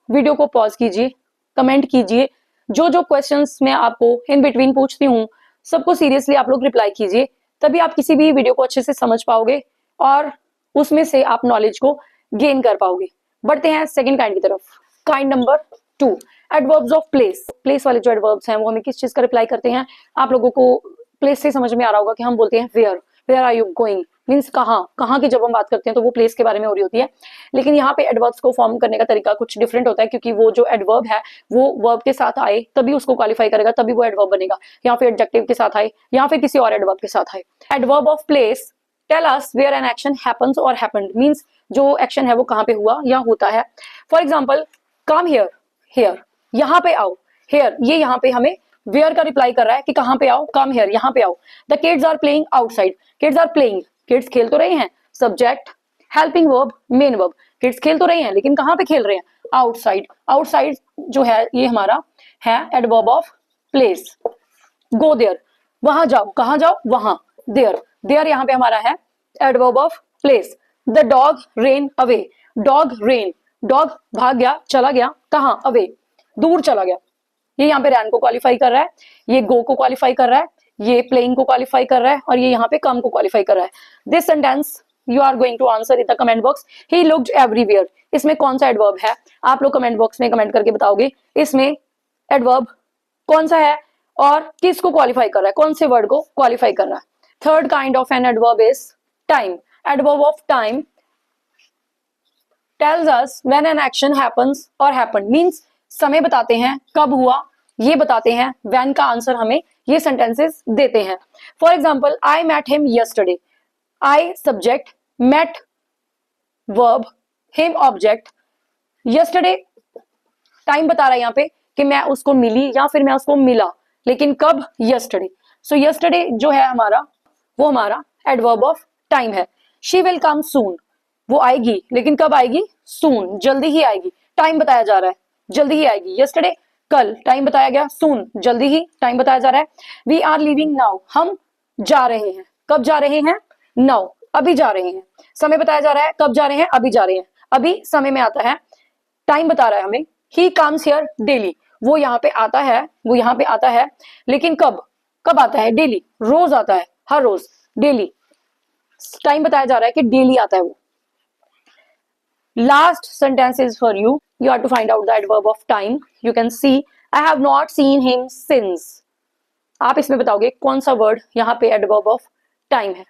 वीडियो को पॉज कीजिए, कमेंट कीजिए, जो जो क्वेश्चंस मैं आपको इन बिटवीन पूछती हूँ सबको सीरियसली आप लोग रिप्लाई कीजिए, तभी आप किसी भी वीडियो को अच्छे से समझ पाओगे और उसमें से आप नॉलेज को गेन कर पाओगे। बढ़ते हैं सेकंड काइंड की तरफ। Kind number 2, adverbs of place. Place वाले जो एडवर्ब्स हैं वो हमें किस चीज का रिप्लाई करते हैं। आप लोगों को प्लेस से समझ में आ रहा होगा कि हम बोलते हैं where are you going, means कहाँ की जब हम बात करते हैं तो वो प्लेस के बारे में हो रही होती है। लेकिन यहाँ पे एडवर्ब्स को फॉर्म करने का तरीका कुछ डिफरेंट होता है, क्योंकि वो जो एडवर्ब है वो वर्ब के साथ आए तभी उसको क्वालिफाई करेगा, तभी वो एडवर्ब बनेगा, या फिर एडजेक्टिव के साथ आए या फिर किसी और एडवर्ब के साथ आए। Adverb of place tell us where an action happens और हैपेंड, मीन्स जो एक्शन है वो कहाँ पे हुआ या होता है। For example, come here, here, यहाँ पे आओ, हियर, ये यहाँ पे हमें वेयर का रिप्लाई कर रहा है कि कहाँ पे आओ, कम हियर, यहाँ पे आओ। The kids are playing outside, kids are playing, kids खेल तो रहे हैं, subject, helping verb, main verb, kids खेल तो रहे हैं लेकिन कहाँ पे खेल रहे हैं, आउटसाइड। आउटसाइड जो है ये हमारा है adverb of place. Go there, वहां जाओ, कहाँ जाओ, वहां, देयर, देयर यहाँ पे हमारा है adverb of place. The dog rain away, dog rain, dog भाग गया, चला गया, कहाँ, अवे, दूर चला गया। ये यहाँ पे रैन को क्वालिफाई कर रहा है, ये गो को क्वालिफाई कर रहा है, ये प्लेइंग को क्वालिफाई कर रहा है और ये यहाँ पे कम को क्वालिफाई कर रहा है। This sentence you are going to answer in the comment box. He looked everywhere, इसमें कौन सा एडवर्ब है, आप लोग कमेंट बॉक्स में कमेंट करके बताओगे इसमें एडवर्ब कौन सा है और किसको क्वालिफाई कर रहा है, कौन से वर्ड को क्वालिफाई कर रहा है। Third kind of N adverb is time. Adverb of time tells us when an action happens or happened, means समय बताते हैं, कब हुआ ये बताते हैं। when का आंसर हमें ये सेंटेंसेस देते हैं। For example, I met him yesterday, I subject, met verb, him object, yesterday time बता रहा है यहाँ पे कि मैं उसको मिली या फिर मैं उसको मिला, लेकिन कब, yesterday। सो yesterday जो है हमारा वो हमारा एडवर्ब ऑफ टाइम है। she will come soon, वो आएगी लेकिन कब आएगी, सून, जल्दी ही आएगी, टाइम बताया जा रहा है, जल्दी ही आएगी। यस्टरडे कल, टाइम बताया गया, सून, जल्दी ही, टाइम बताया जा रहा है। वी आर लिविंग नाउ, हम जा रहे हैं, कब जा रहे हैं, नाउ, अभी जा रहे हैं। समय बताया जा रहा है, कब जा रहे हैं, अभी जा रहे हैं, अभी समय में आता है, टाइम बता रहा है हमें। ही कम्स हियर डेली, वो यहाँ पे आता है, वो यहाँ पे आता है, लेकिन कब कब आता है? डेली, रोज आता है, हर रोज, डेली। टाइम बताया जा रहा है कि डेली आता है वो। Last sentence is for you, you have to find out the adverb of time. You can see I have not seen him since. आप इसमें बताओगे कौन सा वर्ड यहाँ पे एडवर्ब ऑफ टाइम है।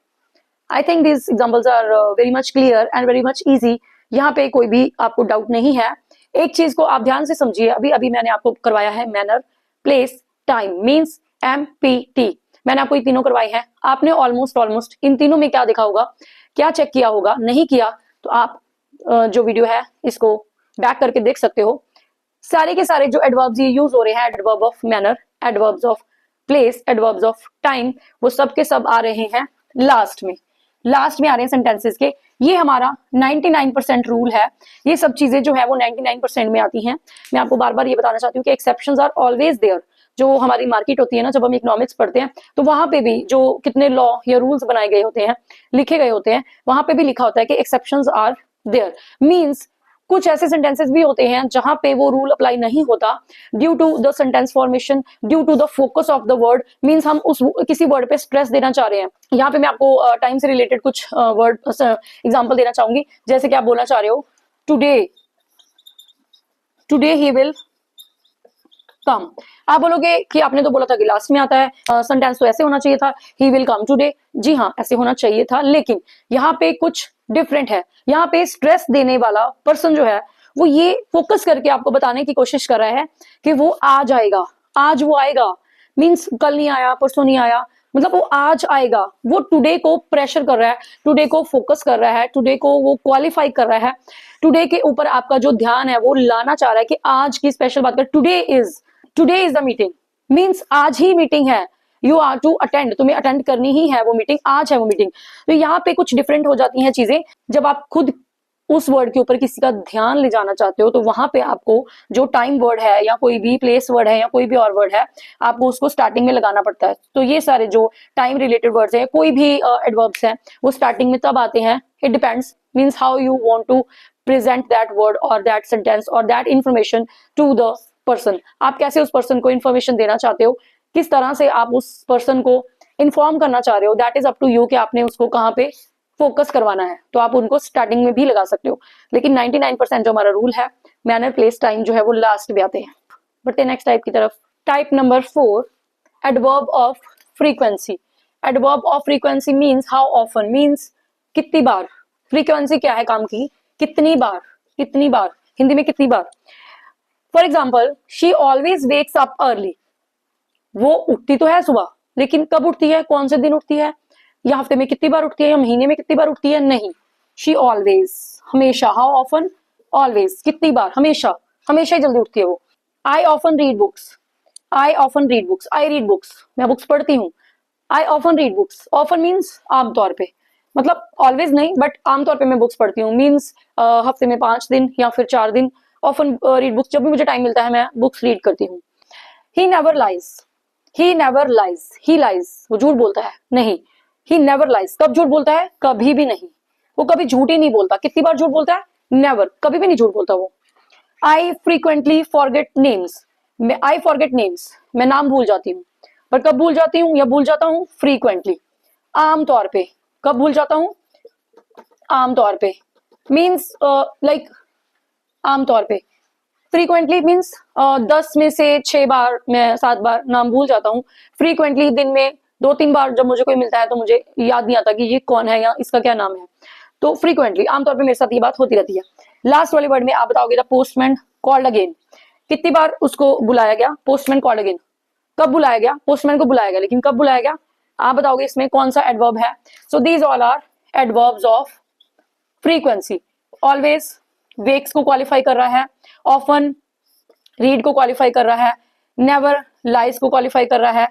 I think this examples are very much clear and very much easy. यहाँ पे कोई भी आपको डाउट नहीं है। एक चीज को आप ध्यान से समझिए, अभी अभी मैंने आपको करवाया है manner, place, time, means MPT। मैंने आपको ये तीनों करवाए हैं। आपने ऑलमोस्ट इन तीनों में क्या देखा होगा, क्या चेक किया होगा? नहीं किया तो आप जो वीडियो है इसको बैक करके देख सकते हो। सारे के सारे जो एडवर्ब्स ये यूज हो रहे हैं, adverb of manner, adverbs of place, adverbs of time, वो सब के सब आ रहे हैं लास्ट में। लास्ट में आ रहे हैं सेंटेंसेस के। ये हमारा 99% रूल है। ये सब चीजें जो है वो 99% में आती हैं। मैं आपको बार बार ये बताना चाहती हूँ कि एक्सेप्शंस आर ऑलवेज देयर। जो हमारी मार्केट होती है ना, जब हम इकोनॉमिक्स पढ़ते हैं तो वहां पे भी जो कितने लॉ या रूल्स बनाए गए होते हैं, लिखे गए होते हैं, वहां पे भी लिखा होता है कि एक्सेप्शंस आर देयर। मीन्स कुछ ऐसे सेंटेंसेस भी होते हैं जहां पे वो रूल अप्लाई नहीं होता, due to the sentence formation, due to the focus of the word. Means हम उस किसी वर्ड पे स्ट्रेस देना चाह रहे हैं। यहाँ पे मैं आपको टाइम से रिलेटेड कुछ वर्ड एग्जांपल देना चाहूंगी। जैसे कि आप बोलना चाह रहे हो today, today he will come. आप बोलोगे कि आपने तो बोला था कि लास्ट में आता है, सेंटेंस तो ऐसे होना चाहिए था, ही विल कम टुडे। जी हाँ, ऐसे होना चाहिए था, लेकिन यहाँ पे कुछ डिफरेंट है। यहाँ पे स्ट्रेस देने वाला पर्सन जो है वो ये फोकस करके आपको बताने की कोशिश कर रहा है कि वो आ जाएगा, आज वो आएगा। मीन्स कल नहीं आया, परसों नहीं आया, मतलब वो आज आएगा। वो टुडे को प्रेशर कर रहा है, टुडे को फोकस कर रहा है, टुडे को वो क्वालिफाई कर रहा है, टुडे के ऊपर आपका जो ध्यान है वो लाना चाह रहा है कि आज की स्पेशल बात कर। Today is the meeting, means आज ही मीटिंग है, यू आर टू अटेंड, तुम्हें अटेंड करनी ही है वो मीटिंग, आज है वो मीटिंग। तो यहाँ पे कुछ डिफरेंट हो जाती हैं चीजें। जब आप खुद उस वर्ड के ऊपर किसी का ध्यान ले जाना चाहते हो तो वहां पे आपको जो टाइम वर्ड है या कोई भी प्लेस वर्ड है या कोई भी और वर्ड है, आपको उसको स्टार्टिंग में लगाना पड़ता है। तो ये सारे जो टाइम रिलेटेड वर्ड्स हैं, कोई भी एडवर्ब्स हैं, वो स्टार्टिंग में तब आते हैं। It depends, means how you want to present that word और दैट सेंटेंस और that information to the person. आप कैसे उस पर्सन को इंफॉर्मेशन देना चाहते हो, किस तरह से आप उस पर्सन को इन्फॉर्म करना चाह रहे हो, that is up to you कि आपने उसको कहाँ पे फोकस करवाना है। तो आप उनको स्टार्टिंग में भी लगा सकते हो, लेकिन 99% जो हमारा रूल है, मैनर, प्लेस, टाइम जो है वो लास्ट में आते हैं। बढ़ते नेक्स्ट टाइप की तरफ। Type number 4, adverb of frequency. Adverb of frequency means how often, means कितनी बार। फ्रीक्वेंसी क्या है काम की, कितनी बार, कितनी बार, हिंदी में कितनी बार। For example, she always wakes up early. वो उठती तो है सुबह, लेकिन कब उठती है, कौन से दिन उठती है, या हफ्ते में कितनी बार उठती है, या महीने में कितनी बार उठती है, नहीं। शी ऑलवेज, हमेशा। हाउ ऑफन, ऑलवेज, कितनी बार, हमेशा, हमेशा ही जल्दी उठती है वो। I often read books, I often read books, I read books, मैं बुक्स पढ़ती हूँ। I often read books, often means आमतौर पे, मतलब ऑलवेज नहीं बट आमतौर पे मैं बुक्स पढ़ती हूँ। मीन्स हफ्ते में 5 दिन या फिर 4 दिन। ऑफन रीड बुक्स, जब भी मुझे टाइम मिलता है मैं बुक्स रीड करती हूँ। He never lies, he never lies, he lies, वो झूठ बोलता है, नहीं। ही नेवर लाइज, कब झूठ बोलता है, कभी भी नहीं, वो कभी झूठ ही नहीं बोलता। कितनी बार झूठ बोलता है, नेवर, कभी भी नहीं झूठ बोलता वो। I frequently forget names, I forget names, मैं नाम भूल जाती हूँ। पर कब भूल जाती हूँ या भूल जाता हूँ, फ्रीक्वेंटली, आमतौर पे। कब भूल जाता हूँ, आमतौर पे, मीन्स लाइक आमतौर पे। फ्रीक्वेंटली मीन्स 10 में से 6 बार, मैं 7 बार नाम भूल जाता हूँ। फ्रीक्वेंटली दिन में 2-3 बार जब मुझे कोई मिलता है तो मुझे याद नहीं आता कि ये कौन है या इसका क्या नाम है। तो फ्रीक्वेंटली, आमतौर पे मेरे साथ ये बात होती रहती है। लास्ट वाले वर्ड में आप बताओगे द पोस्टमैन कॉल्ड अगेन, कितनी बार उसको बुलाया गया, पोस्टमैन कॉल्ड अगेन, कब बुलाया गया, पोस्टमैन को बुलाया गया, लेकिन कब बुलाया गया, आप बताओगे इसमें कौन सा एडवर्ब है। So these all are adverbs of frequency. Always wakes को क्वालिफाई कर रहा है, ऑफन रीड को क्वालिफाई कर रहा है, नेवर लाइज को क्वालिफाई कर रहा है,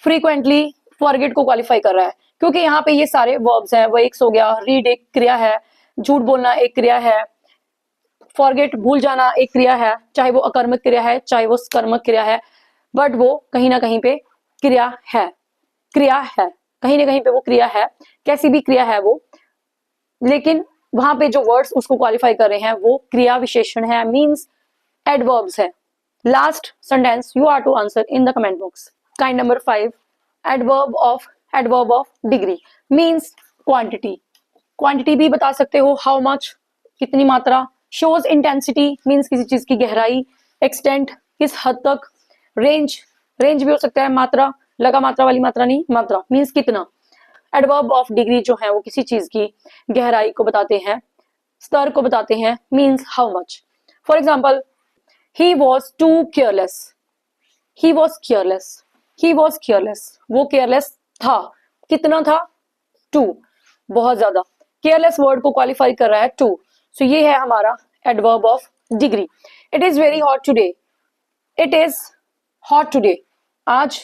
फ्रीक्वेंटली फॉरगेट को क्वालिफाई कर रहा है। क्योंकि यहाँ पे ये सारे वर्ब्स हैं, वेक्स हो गया, रीड एक क्रिया है, झूठ बोलना एक क्रिया है, फॉरगेट भूल जाना एक क्रिया है, चाहे वो अकर्मक क्रिया है चाहे वो कर्मक क्रिया है, बट वो कहीं ना कहीं पे क्रिया है, क्रिया है, कहीं ना कहीं पे वो क्रिया है, कैसी भी क्रिया है वो, लेकिन वहां पे जो वर्ड्स उसको क्वालिफाई कर रहे हैं वो क्रिया विशेषण है, मीन्स एडवर्ब्स है। Last sentence you are to answer in the comment box. Kind number 5, adverb of degree means quantity. Quantity भी बता सकते हो, how much, कितनी मात्रा. Shows intensity means किसी चीज की गहराई. Extent, किस हद तक. Range, range भी हो सकता है मात्रा, लगा मात्रा वाली मात्रा नहीं, मात्रा means कितना. Adverb of degree जो है वो किसी चीज की गहराई को बताते हैं, स्तर को बताते हैं, means how much. For example, he was too careless. He was careless. He was careless. वो careless था. कितना था? टू, बहुत ज्यादा. केयरलेस वर्ड को क्वालिफाई कर रहा है टू. सो ये है हमारा adverb of degree. It is very hot today. It is hot today. आज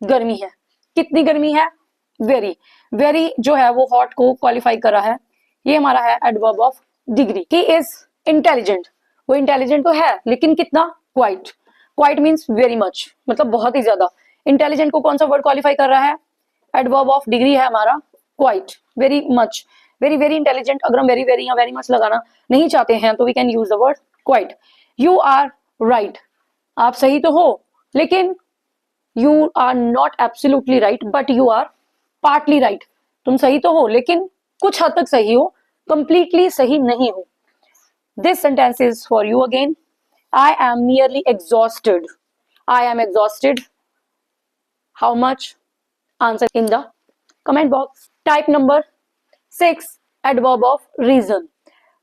गर्मी है. कितनी गर्मी है? वेरी. वेरी जो है वो हॉट को क्वालिफाई कर रहा है. ये हमारा है adverb of degree. He is intelligent. वो इंटेलिजेंट तो है लेकिन कितना? Quite. Quite means very much, मतलब बहुत ही ज्यादा. इंटेलिजेंट को कौन सा वर्ड क्वालिफाई कर रहा है? एडवर्ब ऑफ डिग्री है हमारा quite. Very much, very very intelligent. अगर हम वेरी वेरी या वेरी मच लगाना नहीं चाहते हैं तो we can use the word quite. You are right. आप सही तो हो लेकिन you are not absolutely right but you are partly right. तुम सही तो हो लेकिन कुछ हद तक सही हो, कंप्लीटली सही नहीं हो. This sentence is for you again. I am nearly exhausted. I am exhausted. How much? Answer in the comment box. Type number 6, adverb of reason.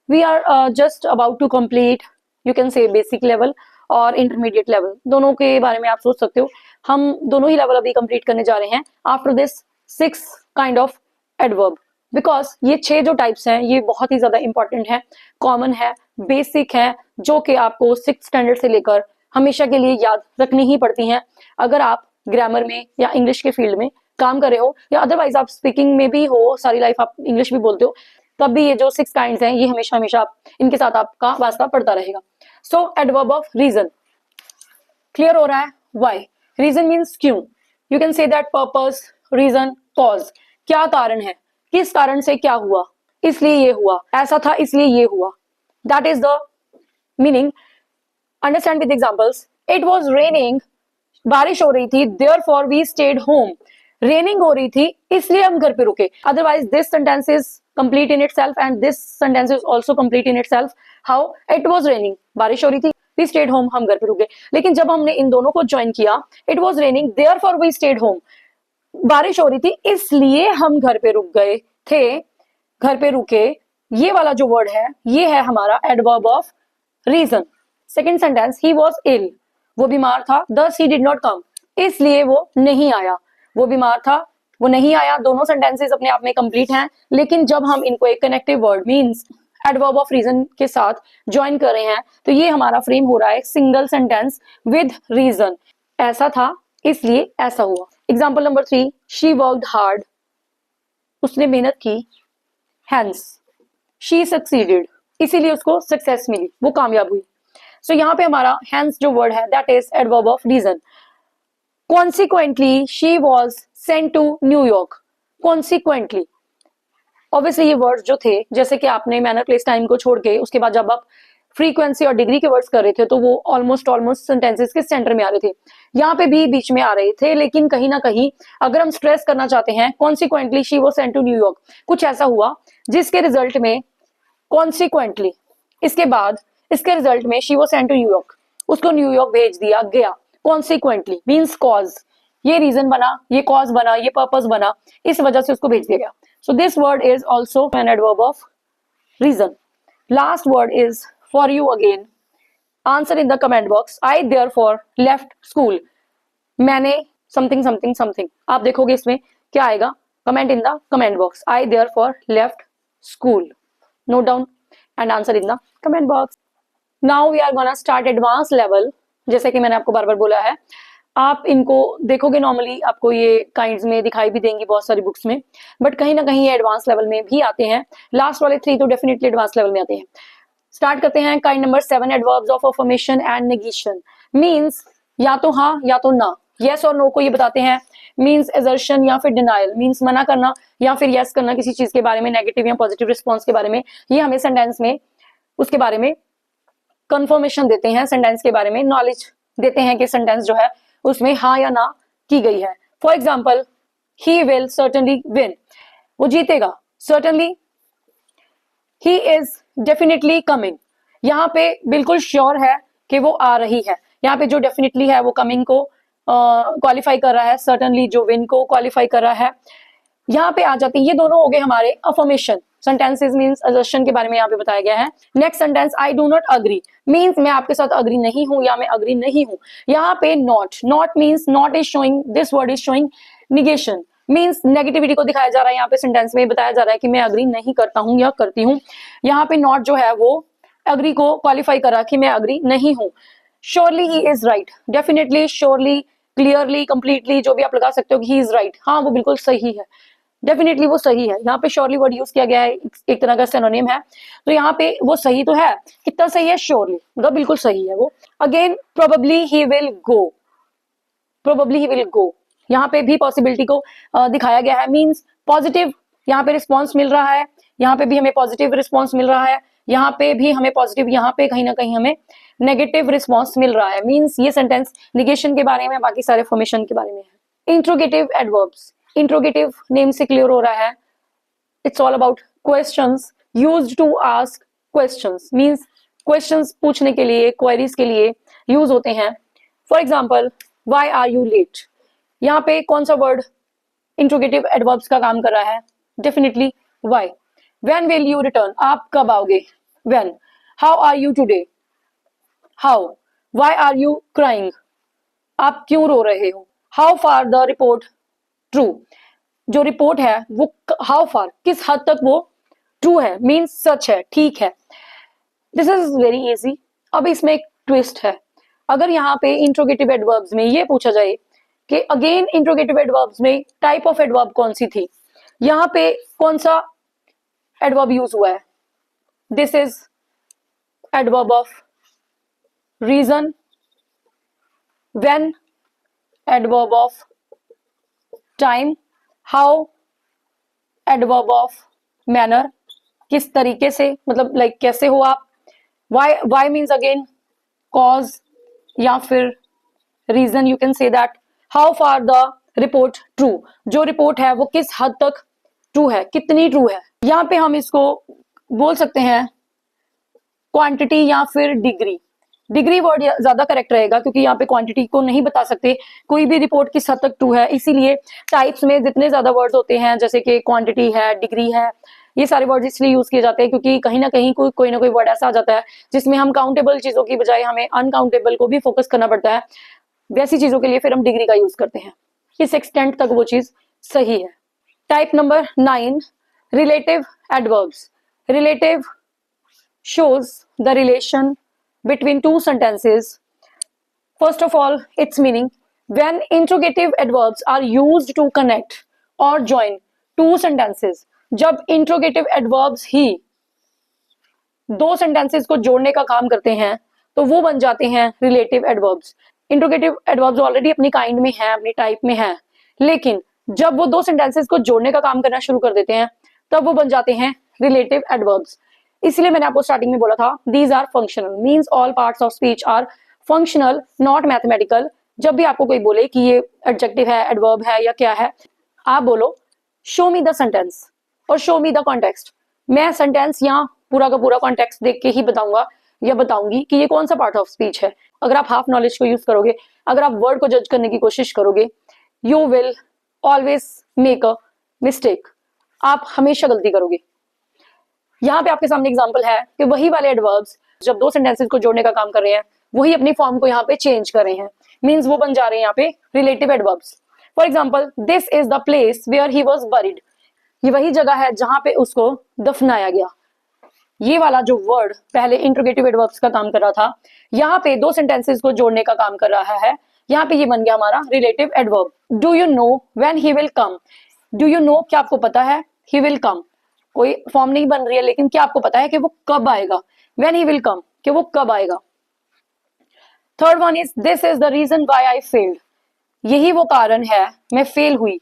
We are just about to complete, you can say basic level और intermediate level. दोनों के बारे में आप सोच सकते हो. हम दोनों ही level अभी complete करने जा रहे हैं. After this 6 kind of adverb. Because ये 6 जो types हैं ये बहुत ही ज्यादा important है, common है, basic है, जो कि आपको 6th standard से लेकर हमेशा के लिए याद रखनी ही पड़ती हैं. अगर आप ग्रामर में या इंग्लिश के फील्ड में काम कर रहे हो या अदरवाइज आप स्पीकिंग में भी हो, सारी लाइफ आप इंग्लिश भी बोलते हो, तब भी ये जो 6 काइंड्स हैं ये हमेशा हमेशा आप इनके साथ आपका वास्ता पड़ता रहेगा. So adverb of reason. Clear हो रहा है? व्हाई. रीजन मीन्स क्यों. You can say that purpose, reason, cause. क्या कारण है, किस कारण से क्या हुआ, इसलिए ये हुआ, ऐसा था इसलिए ये हुआ. That is the meaning. Understand with examples. It was raining. बारिश हो रही थी, therefore we stayed home. Raining हो रही थी इसलिए हम घर पे रुके. Otherwise this sentence is complete in itself and this sentence is also complete in itself. How? It was raining, बारिश हो रही थी, वी स्टेड होम, हम घर पे रुके. लेकिन जब हमने इन दोनों को ज्वाइन किया, it was raining therefore we stayed home. बारिश हो रही थी इसलिए हम घर पे रुक गए थे, घर पे रुके. ये वाला जो वर्ड है ये है हमारा adverb of reason. Second sentence, he was ill. वो बीमार था, दस ही डिड नॉट कम. इसलिए वो नहीं आया. वो बीमार था, वो नहीं आया. दोनों सेंटेंसेस अपने आप में कंप्लीट हैं, लेकिन जब हम इनको एक connective word means adverb of reason के साथ ज्वाइन कर रहे हैं तो ये हमारा फ्रेम हो रहा है सिंगल सेंटेंस विद रीजन. ऐसा था इसलिए ऐसा हुआ. Example number 3, she worked hard. उसने मेहनत की. Hence she succeeded. इसीलिए उसको सक्सेस मिली, वो कामयाब हुई. सो यहाँ पे हमारा हैंस जो वर्ड है that is adverb of reason. Consequently she was sent to New York. Consequently, obviously ये वर्ड्स जो थे, जैसे कि आपने मैनर प्लेस टाइम को छोड़ के उसके बाद जब आप फ्रीक्वेंसी और डिग्री के वर्ड्स कर रहे थे तो वो ऑलमोस्ट सेंटेंसेस के सेंटर में आ रहे थे. यहाँ पे भी बीच में आ रहे थे, लेकिन कहीं ना कहीं अगर हम स्ट्रेस करना चाहते हैं, consequently she was sent to New York, कुछ ऐसा हुआ जिसके रिजल्ट में कॉन्सिक्वेंटली, इसके बाद इसके रिजल्ट में she was sent to New York, उसको न्यूयॉर्क भेज दिया गया. Consequently means cause. ये रीजन बना, ये कॉज बना, ये पर्पस बना, इस वजह से उसको भेज दिया गया. So this word is also an adverb of reason. Last word is for you again. Answer in the comment box. I therefore left school. मैंने समथिंग समथिंग समथिंग. आप देखोगे इसमें क्या आएगा, comment in the comment box. I therefore left school. Note down and answer in the comment box. Now we are gonna start advance level. जैसे कि मैंने आपको बार बार बोला है, आप इनको देखोगे नॉर्मली आपको ये काइंड्स में दिखाई भी देंगी बहुत सारी बुक्स में, बट कहीं ना कहीं ये एडवांस लेवल में भी आते हैं. लास्ट वाले 3 तो डेफिनेटली एडवांस लेवल में आते हैं. स्टार्ट करते हैं. Kind number 7, adverbs of affirmation and negation. Means या तो हाँ या तो ना, यस और नो को ये बताते हैं. मींस एजर्शन या फिर डिनायल, मींस मना करना या फिर यस करना किसी चीज के बारे में, नेगेटिव या पॉजिटिव रिस्पॉन्स के बारे में. ये हमें सेंटेंस में उसके बारे में कंफर्मेशन देते हैं, सेंटेंस के बारे में नॉलेज देते हैं कि सेंटेंस जो है उसमें हाँ या ना की गई है। For example, he will certainly win, वो जीतेगा। Certainly, he is definitely coming, यहाँ पे बिल्कुल श्योर है कि वो आ रही है। यहाँ पे जो डेफिनेटली है वो कमिंग को क्वालिफाई कर रहा है, सर्टनली जो विन को क्वालिफाई कर रहा है। यहाँ पे आ जाते हैं, ये दोनों हो गए हमारे अफर्मेशन सेंटेंसेस, मींस असर्शन के बारे में यहाँ पे बताया गया है। Next sentence, I do not agree, means मैं आपके साथ अग्री नहीं हूं या मैं अग्री नहीं हूं। यहाँ पे not means not is showing, this word is showing negation, means negativity को दिखाया जा रहा है। यहाँ पे सेंटेंस में बताया जा रहा है कि मैं अग्री नहीं करता हूं या करती हूँ। यहाँ पे नॉट जो है वो अग्री को क्वालिफाई करा कि मैं अग्री नहीं हूं। Surely he is right, definitely, surely, clearly, completely, जो भी आप लगा सकते हो कि ही इज राइट, हाँ वो बिल्कुल सही है, डेफिनेटली वो सही है। यहाँ पे श्योरली वर्ड यूज किया गया है, एक तरह का सिनोनिम है। तो यहाँ पे वो सही तो है, कितना सही है, श्योरली, मतलब बिल्कुल सही है वो। Again, probably he will go, probably he will go, यहाँ पे भी पॉसिबिलिटी को दिखाया गया है, मींस पॉजिटिव यहाँ पे रिस्पॉन्स मिल रहा है, यहाँ पे भी हमें पॉजिटिव रिस्पॉन्स मिल रहा है, यहाँ पे भी हमें पॉजिटिव, यहाँ पे कहीं ना कहीं हमें नेगेटिव रिस्पॉन्स मिल रहा है। मींस ये सेंटेंस निगेशन के बारे में, बाकी सारे फॉर्मेशन के बारे में है। इंट्रोगेटिव एडवर्ब्स, इंट्रोगेटिव नेम से क्लियर हो रहा है, it's all about questions used to ask questions, means questions पूछने के लिए, क्वेरीज के लिए यूज होते हैं। For example, why are you late, यहाँ पे कौन सा वर्ड इंट्रोगेटिव एडवर्ब्स का काम कर रहा है, definitely why. When will you return, आप कब आओगे, when. How are you today, how. Why are you crying, आप क्यों रो रहे हो। How far the report true, जो रिपोर्ट है वो हाउ फार, किस हद तक वो ट्रू है, मींस सच है, ठीक है। This is very easy. अब इसमें एक ट्विस्ट है, अगर यहाँ पे इंट्रोगेटिव एडवर्ब्स में ये पूछा जाए कि अगेन इंट्रोगेटिव एडवर्ब्स में टाइप ऑफ एडवर्ब कौन सी थी, यहाँ पे कौन सा एडवर्ब यूज हुआ है, this is adverb of reason, when adverb of time, how adverb of manner, किस तरीके से, मतलब लाइक कैसे हो आप। वाई मीन्स अगेन कॉज या फिर reason, you can say that. How far the report true, जो रिपोर्ट है वो किस हद तक ट्रू है, कितनी ट्रू है। यहाँ पे हम इसको बोल सकते हैं क्वांटिटी या फिर डिग्री। डिग्री वर्ड ज्यादा करेक्ट रहेगा क्योंकि यहाँ पे क्वांटिटी को नहीं बता सकते कोई भी रिपोर्ट किस हद तक ट्रू है, इसीलिए टाइप्स में जितने ज्यादा वर्ड्स होते हैं जैसे कि क्वांटिटी है, डिग्री है, ये सारे वर्ड्स इसलिए यूज किए जाते हैं क्योंकि कहीं ना कहीं कोई ना कोई वर्ड ऐसा आ जाता है जिसमें हम काउंटेबल चीजों की बजाय हमें अनकाउंटेबल को भी फोकस करना पड़ता है, वैसी चीजों के लिए फिर हम डिग्री का यूज करते हैं। किस एक्सटेंट तक वो चीज सही है। Type number 9, relative adverbs. Relative shows the relation between two sentences. First of all, its meaning, when interrogative adverbs are used to connect or join two sentences, जब interrogative adverbs ही दो sentences को जोड़ने का काम करते हैं तो वो बन जाते हैं relative adverbs. Interrogative adverbs already अपनी काइंड में है, अपनी टाइप में है, लेकिन जब वो दो sentences को जोड़ने का काम करना शुरू कर देते हैं तब वो बन जाते हैं relative adverbs. इसलिए मैंने आपको स्टार्टिंग में बोला था these are functional, means all parts of speech are functional, not mathematical. जब भी आपको कोई बोले कि ये एडजेक्टिव है, एडवर्ब है या क्या है, आप बोलो शो मी द सेंटेंस और शो मी द कॉन्टेक्स्ट। मैं सेंटेंस या पूरा का पूरा कॉन्टेक्स्ट देख के ही बताऊंगा या बताऊंगी कि ये कौन सा पार्ट ऑफ स्पीच है। अगर आप हाफ नॉलेज को यूज करोगे, अगर आप वर्ड को जज करने की कोशिश करोगे, you will always make a mistake, आप हमेशा गलती करोगे। यहाँ पे आपके सामने एग्जांपल है कि वही वाले एडवर्ब्स जब दो सेंटेंसेस को जोड़ने का काम कर रहे हैं वही अपनी फॉर्म को यहाँ पे चेंज कर रहे हैं, मींस वो बन जा रहे हैं यहाँ पे relative adverbs. For example, this is the place where he was buried, ये वही जगह है जहां पे उसको दफनाया गया। ये वाला जो वर्ड पहले इंट्रोगेटिव एडवर्ब्स का काम कर रहा था, यहाँ पे दो सेंटेंसेस को जोड़ने का काम कर रहा है, यहाँ पे ये बन गया हमारा relative adverb. Do you know when he will come, do you know, क्या आपको पता है, ही विल कम, कोई फॉर्म नहीं बन रही है लेकिन क्या आपको पता है कि वो कब आएगा, व्हेन ही विल कम, कि वो कब आएगा। Third one is this is the reason why I failed, यही वो कारण है मैं फेल हुई,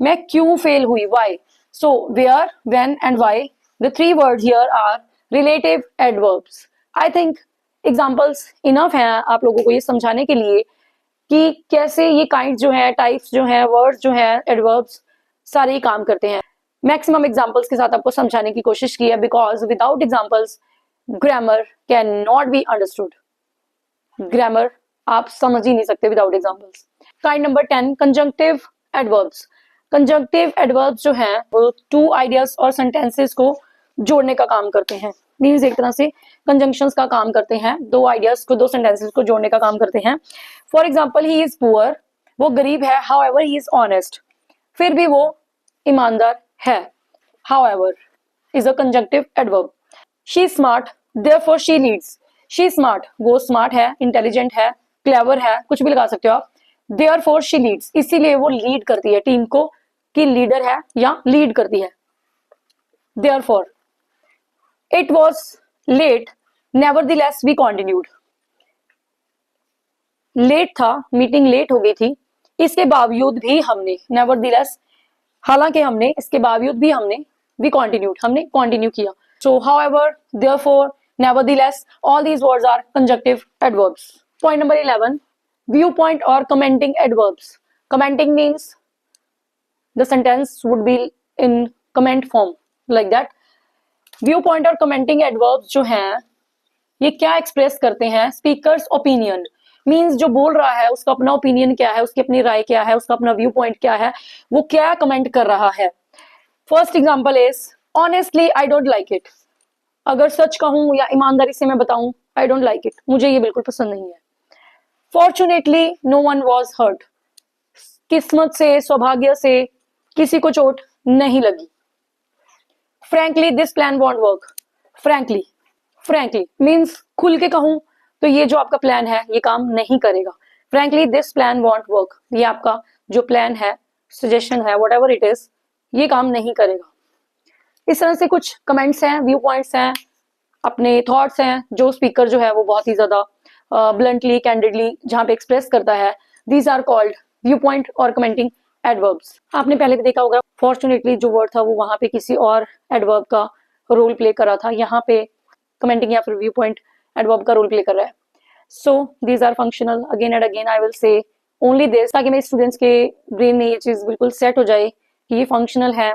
मैं क्यों फेल हुई, why. So where, when and why, the three words here are relative adverbs. I think examples enough हैं आप लोगों को ये समझाने के लिए कि कैसे ये काइंड जो है, टाइप्स जो है, वर्ड्स जो है, एडवर्ब्स सारे ही काम करते हैं। मैक्सिमम एग्जाम्पल्स के साथ आपको समझाने की कोशिश की है, because without examples grammar can not be understood. Grammar आप समझ ही नहीं सकते without examples. Kind number 10, conjunctive adverbs. Conjunctive adverbs जो हैं वो टू आइडियाज और सेंटेंसेस को जोड़ने का काम करते हैं। मीन्स एक तरह से कंजंक्शंस का काम करते हैं, दो आइडियाज को, दो सेंटेंसेस को जोड़ने का काम करते हैं। For example, he is poor, वो गरीब है, हाउएवर ही इज ऑनेस्ट, फिर भी वो ईमानदार है। However is a conjunctive adverb. She is smart, therefore she leads. She is smart, वो स्मार्ट है, इंटेलिजेंट है, क्लेवर है, कुछ भी लगा सकते हो आप। देयरफॉर शी लीड्स, इसीलिए वो लीड करती है टीम को, कि लीडर है या लीड करती है। Therefore. It was late, nevertheless we continued. Late था, मीटिंग लेट हो गई थी, इसके बावजूद भी हमने, नेवरदीलेस हालांकि हमने, इसके बावजूद भी हमने, वी कॉन्टिन्यूड हमने कंटिन्यू किया। So however, therefore, nevertheless, all these words are conjunctive adverbs. Point number 11, view point और commenting adverbs. Commenting means the sentence would be in comment form like that. View point और commenting adverbs जो हैं ये क्या express करते हैं? Speakers opinion, means जो बोल रहा है उसका अपना ओपिनियन क्या है, उसकी अपनी राय क्या है, उसका अपना व्यू पॉइंट क्या है, वो क्या कमेंट कर रहा है। First example is honestly I don't like it. अगर सच कहूं या ईमानदारी से मैं बताऊं, आई डोंट लाइक इट, मुझे ये बिल्कुल पसंद नहीं है। Fortunately no one was hurt, किस्मत से, सौभाग्य से किसी को चोट नहीं लगी। Frankly this plan won't work. Frankly, frankly means खुल के कहूं तो ये जो आपका प्लान है ये काम नहीं करेगा। Frankly this plan won't work, ये आपका जो प्लान है, सजेशन है, वट एवर इट इज, ये काम नहीं करेगा। इस तरह से कुछ कमेंट्स हैं, व्यू पॉइंट्स हैं, अपने थॉट्स हैं जो स्पीकर जो है वो बहुत ही ज्यादा ब्लंटली, कैंडिडली जहां पे एक्सप्रेस करता है। These are called view point और कमेंटिंग एडवर्ब्स। आपने पहले भी देखा होगा, फॉर्चुनेटली जो वर्ड था वो वहां पे किसी और एडवर्ब का रोल प्ले कर रहा था, यहाँ पे कमेंटिंग या फिर व्यू पॉइंट एडवर्ब का रोल प्ले कर रहा है। So these are functional. Again and again I will say only this, ताकि मेरे स्टूडेंट्स के ब्रेन में ये चीज बिल्कुल सेट हो जाए कि ये फंक्शनल है।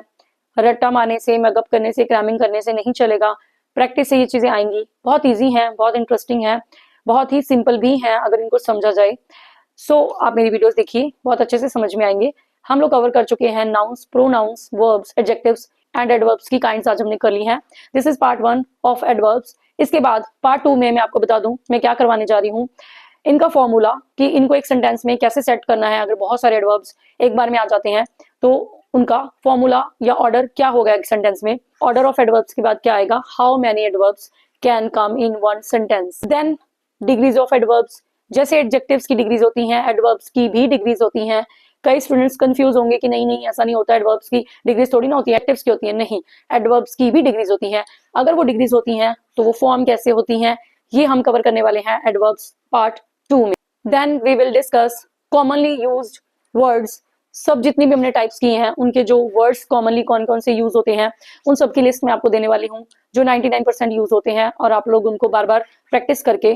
रट्टा मारने से, मैगअप करने से, क्रैमिंग करने से नहीं चलेगा, प्रैक्टिस से ये चीजें आएंगी। बहुत ईजी है, बहुत इंटरेस्टिंग है, बहुत ही सिंपल भी है अगर इनको समझा जाए। सो आप मेरी वीडियोस देखिए, बहुत अच्छे से समझ में आएंगे। हम लोग कवर कर चुके हैं nouns, pronouns, verbs, adjectives and adverbs की काइंड्स आज हमने कर ली हैं। This is part 1 of adverbs. इसके बाद पार्ट 2 में मैं आपको बता दूं मैं क्या करवाने जा रही हूँ, इनका फॉर्मूला, कि इनको एक सेंटेंस में कैसे सेट करना है। अगर बहुत सारे एडवर्ब्स एक बार में आ जाते हैं तो उनका फॉर्मूला या ऑर्डर क्या होगा एक सेंटेंस में। ऑर्डर ऑफ एडवर्ब्स के बाद क्या आएगा, how many adverbs can come in one sentence. Then degrees of adverbs, जैसे एडजेक्टिव्स की डिग्रीज होती हैं, एडवर्ब्स की भी डिग्रीज होती हैं। कई स्टूडेंट्स कंफ्यूज होंगे कि नहीं नहीं ऐसा नहीं होता, एडवर्ब्स की डिग्रीज थोड़ी ना होती है, एडजेक्टिव्स की होती है। नहीं, एडवर्ब्स की भी डिग्रीज होती हैं। अगर वो डिग्रीज होती हैं तो वो फॉर्म कैसे होती हैं, ये हम कवर करने वाले हैं एडवर्ब्स पार्ट 2 में। Then we will discuss commonly used words. सब जितनी भी हमने टाइप्स किए हैं उनके जो वर्ड्स कॉमनली कौन कौन से यूज होते हैं उन सब की लिस्ट मैं आपको देने वाली हूँ, जो 99% यूज होते हैं, और आप लोग उनको बार बार प्रैक्टिस करके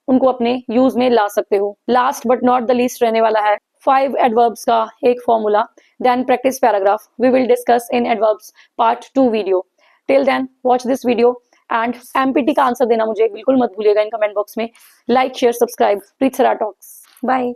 उनको अपने यूज में ला सकते हो। Last but not the least रहने वाला है 5 एडवर्ब्स का एक formula, then practice paragraph. We will discuss in adverbs part 2 video. Till then watch this video and एमपीटी का आंसर देना मुझे बिल्कुल मत भूलिएगा इन कमेंट बॉक्स में। Like, share, subscribe, Preet Sara talks. Bye.